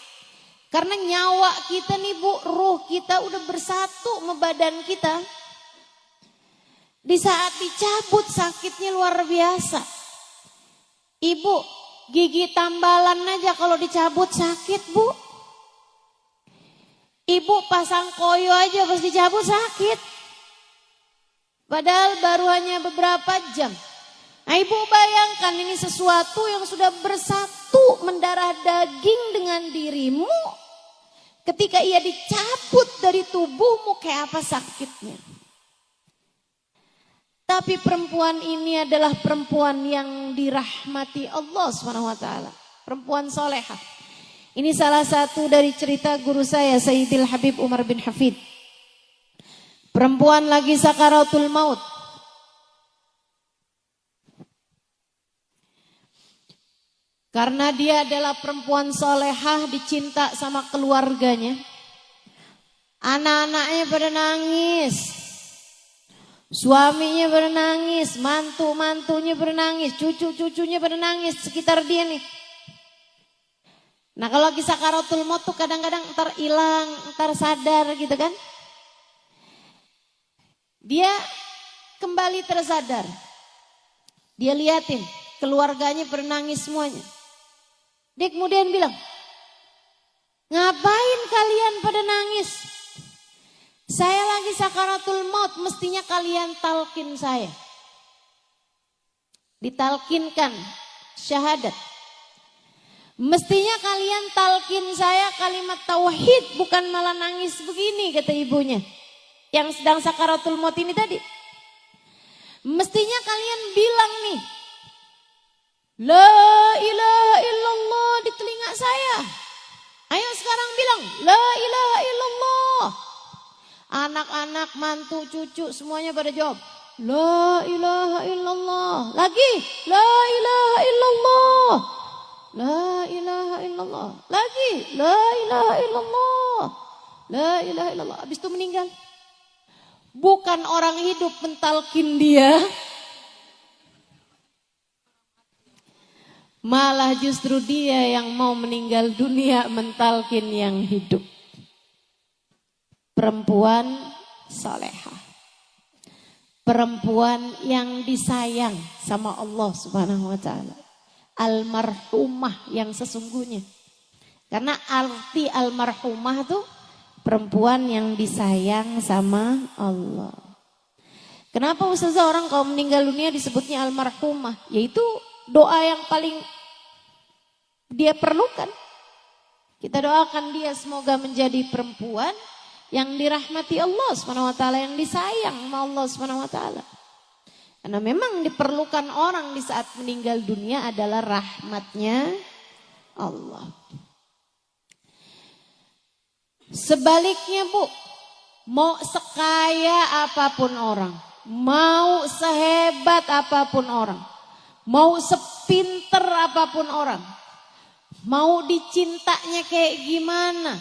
Karena nyawa kita nih Bu, ruh kita udah bersatu sama badan kita. Di saat dicabut sakitnya luar biasa. Ibu, gigi tambalan aja kalau dicabut sakit Bu. Ibu pasang koyo aja pas dicabut sakit. Padahal baru hanya beberapa jam. Nah, Ibu bayangkan ini sesuatu yang sudah bersatu mendarah daging dengan dirimu. Ketika ia dicabut dari tubuhmu kayak apa sakitnya. Tapi perempuan ini adalah perempuan yang dirahmati Allah SWT. Perempuan solehah. Ini salah satu dari cerita guru saya Sayyidil Habib Umar bin Hafid. Perempuan lagi sakaratul maut. Karena dia adalah perempuan solehah, dicinta sama keluarganya. Anak-anaknya pada nangis. Suaminya pada nangis, mantu-mantunya pada nangis, cucu-cucunya pada nangis sekitar dia nih. Nah kalau lagi sakaratul maut tuh kadang-kadang ntar hilang, ntar sadar gitu kan. Dia kembali tersadar. Dia liatin keluarganya pada nangis semuanya. Dia kemudian bilang, ngapain kalian pada nangis? Saya lagi sakaratul maut, mestinya kalian talkin saya. Ditalkinkan syahadat. Mestinya kalian talkin saya kalimat tauhid, bukan malah nangis begini, kata ibunya. Yang sedang sakaratul maut ini tadi. Mestinya kalian bilang nih, la ilaha illallah di telinga saya. Ayo sekarang bilang, la ilaha illallah. Anak-anak, mantu, cucu semuanya pada jawab, la ilaha illallah. Lagi, la ilaha illallah. La ilaha illallah. Lagi, la ilaha illallah. La ilaha illallah. Habis itu meninggal. Bukan orang hidup mentalkin dia. Malah justru dia yang mau meninggal dunia mentalkin yang hidup. Perempuan salehah. Perempuan yang disayang sama Allah Subhanahu wa taala. Almarhumah yang sesungguhnya. Karena arti almarhumah tuh perempuan yang disayang sama Allah. Kenapa Ustazah orang kalau meninggal dunia disebutnya almarhumah? Yaitu doa yang paling dia perlukan. Kita doakan dia semoga menjadi perempuan yang dirahmati Allah SWT, yang disayang sama Allah SWT. Karena memang diperlukan orang di saat meninggal dunia adalah rahmatnya Allah. Sebaliknya Bu, mau sekaya apapun orang, mau sehebat apapun orang, mau sepinter apapun orang, mau dicintanya kayak gimana,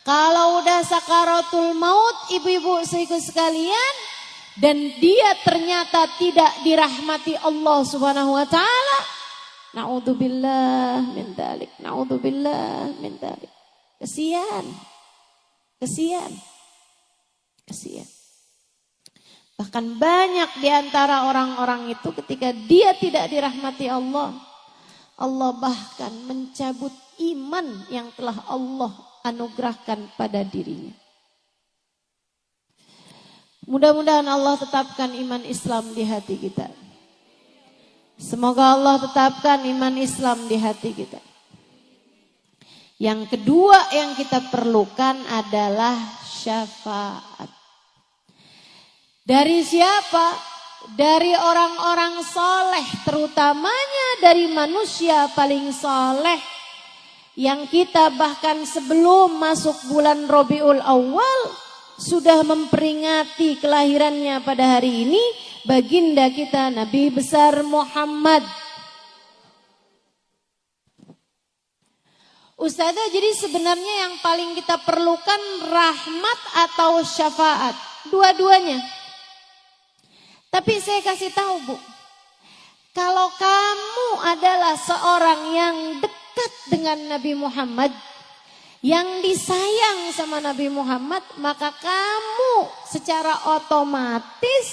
kalau udah sakaratul maut ibu-ibu sekalian, dan dia ternyata tidak dirahmati Allah Subhanahu wa taala, naudzubillah min dzalik, naudzubillah min dzalik. Kesian. Bahkan banyak di antara orang-orang itu ketika dia tidak dirahmati Allah, Allah bahkan mencabut iman yang telah Allah anugerahkan pada dirinya. Mudah-mudahan Allah tetapkan iman Islam di hati kita. Semoga Allah tetapkan iman Islam di hati kita. Yang kedua yang kita perlukan adalah syafaat. Dari siapa? Dari orang-orang soleh, terutamanya dari manusia paling soleh. Yang kita bahkan sebelum masuk bulan Rabiul Awal sudah memperingati kelahirannya pada hari ini, baginda kita Nabi besar Muhammad. Ustazah, jadi sebenarnya yang paling kita perlukan rahmat atau syafaat? Dua-duanya. Tapi saya kasih tahu Bu, kalau kamu adalah seorang yang dekat dengan Nabi Muhammad, yang disayang sama Nabi Muhammad, maka kamu secara otomatis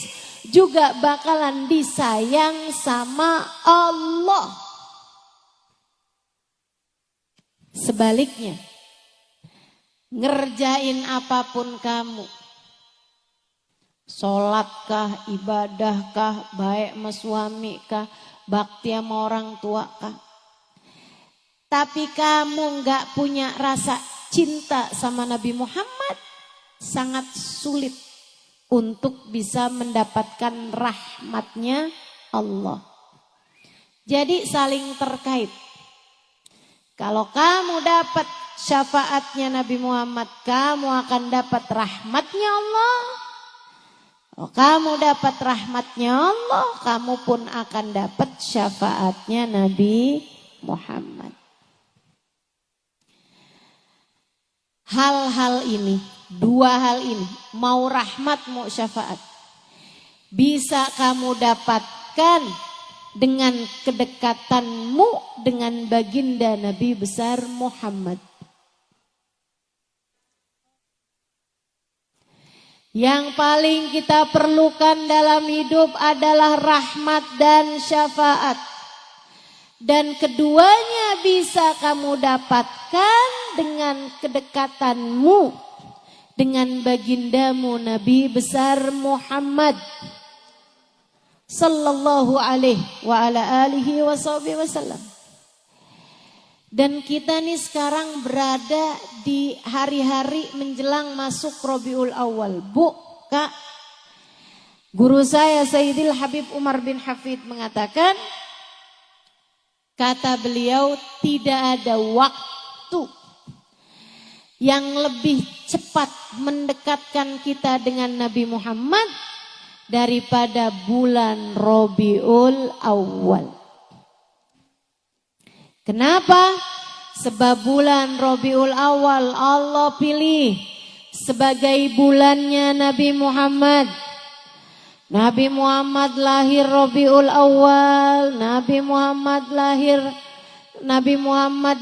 juga bakalan disayang sama Allah. Sebaliknya, ngerjain apapun kamu, sholatkah, ibadahkah, baik sama suami kah, bakti sama orang tua kah, tapi kamu gak punya rasa cinta sama Nabi Muhammad, sangat sulit untuk bisa mendapatkan rahmatnya Allah. Jadi saling terkait. Kalau kamu dapat syafaatnya Nabi Muhammad, kamu akan dapat rahmatnya Allah. Kalau kamu dapat rahmatnya Allah, kamu pun akan dapat syafaatnya Nabi Muhammad. Hal-hal ini, dua hal ini, mau rahmat mau syafaat, bisa kamu dapatkan dengan kedekatanmu dengan baginda Nabi besar Muhammad. Yang paling kita perlukan dalam hidup adalah rahmat dan syafaat. Dan keduanya bisa kamu dapatkan dengan kedekatanmu dengan bagindamu Nabi besar Muhammad sallallahu alaihi wa ala alihi wasallam. Dan kita nih sekarang berada di hari-hari menjelang masuk Rabiul Awal. Bu, Kak, guru saya Sayyidil Habib Umar bin Hafid mengatakan, kata beliau, tidak ada waktu yang lebih cepat mendekatkan kita dengan Nabi Muhammad daripada bulan Rabiul Awal. Kenapa? Sebab bulan Rabiul Awal Allah pilih sebagai bulannya Nabi Muhammad. Nabi Muhammad lahir Rabiul Awal, Nabi Muhammad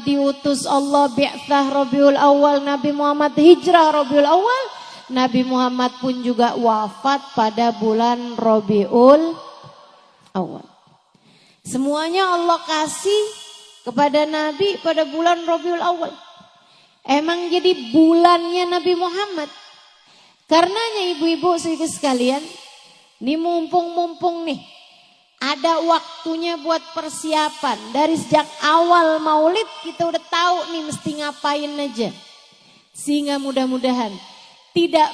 diutus Allah bi'tsah Rabiul Awal, Nabi Muhammad hijrah Rabiul Awal, Nabi Muhammad pun juga wafat pada bulan Rabiul Awal. Semuanya Allah kasih kepada Nabi pada bulan Rabiul Awal. Emang jadi bulannya Nabi Muhammad. Karenanya ibu-ibu sekalian, ini mumpung nih ada waktunya buat persiapan. Dari sejak awal maulid kita udah tahu nih mesti ngapain aja. Sehingga mudah-mudahan tidak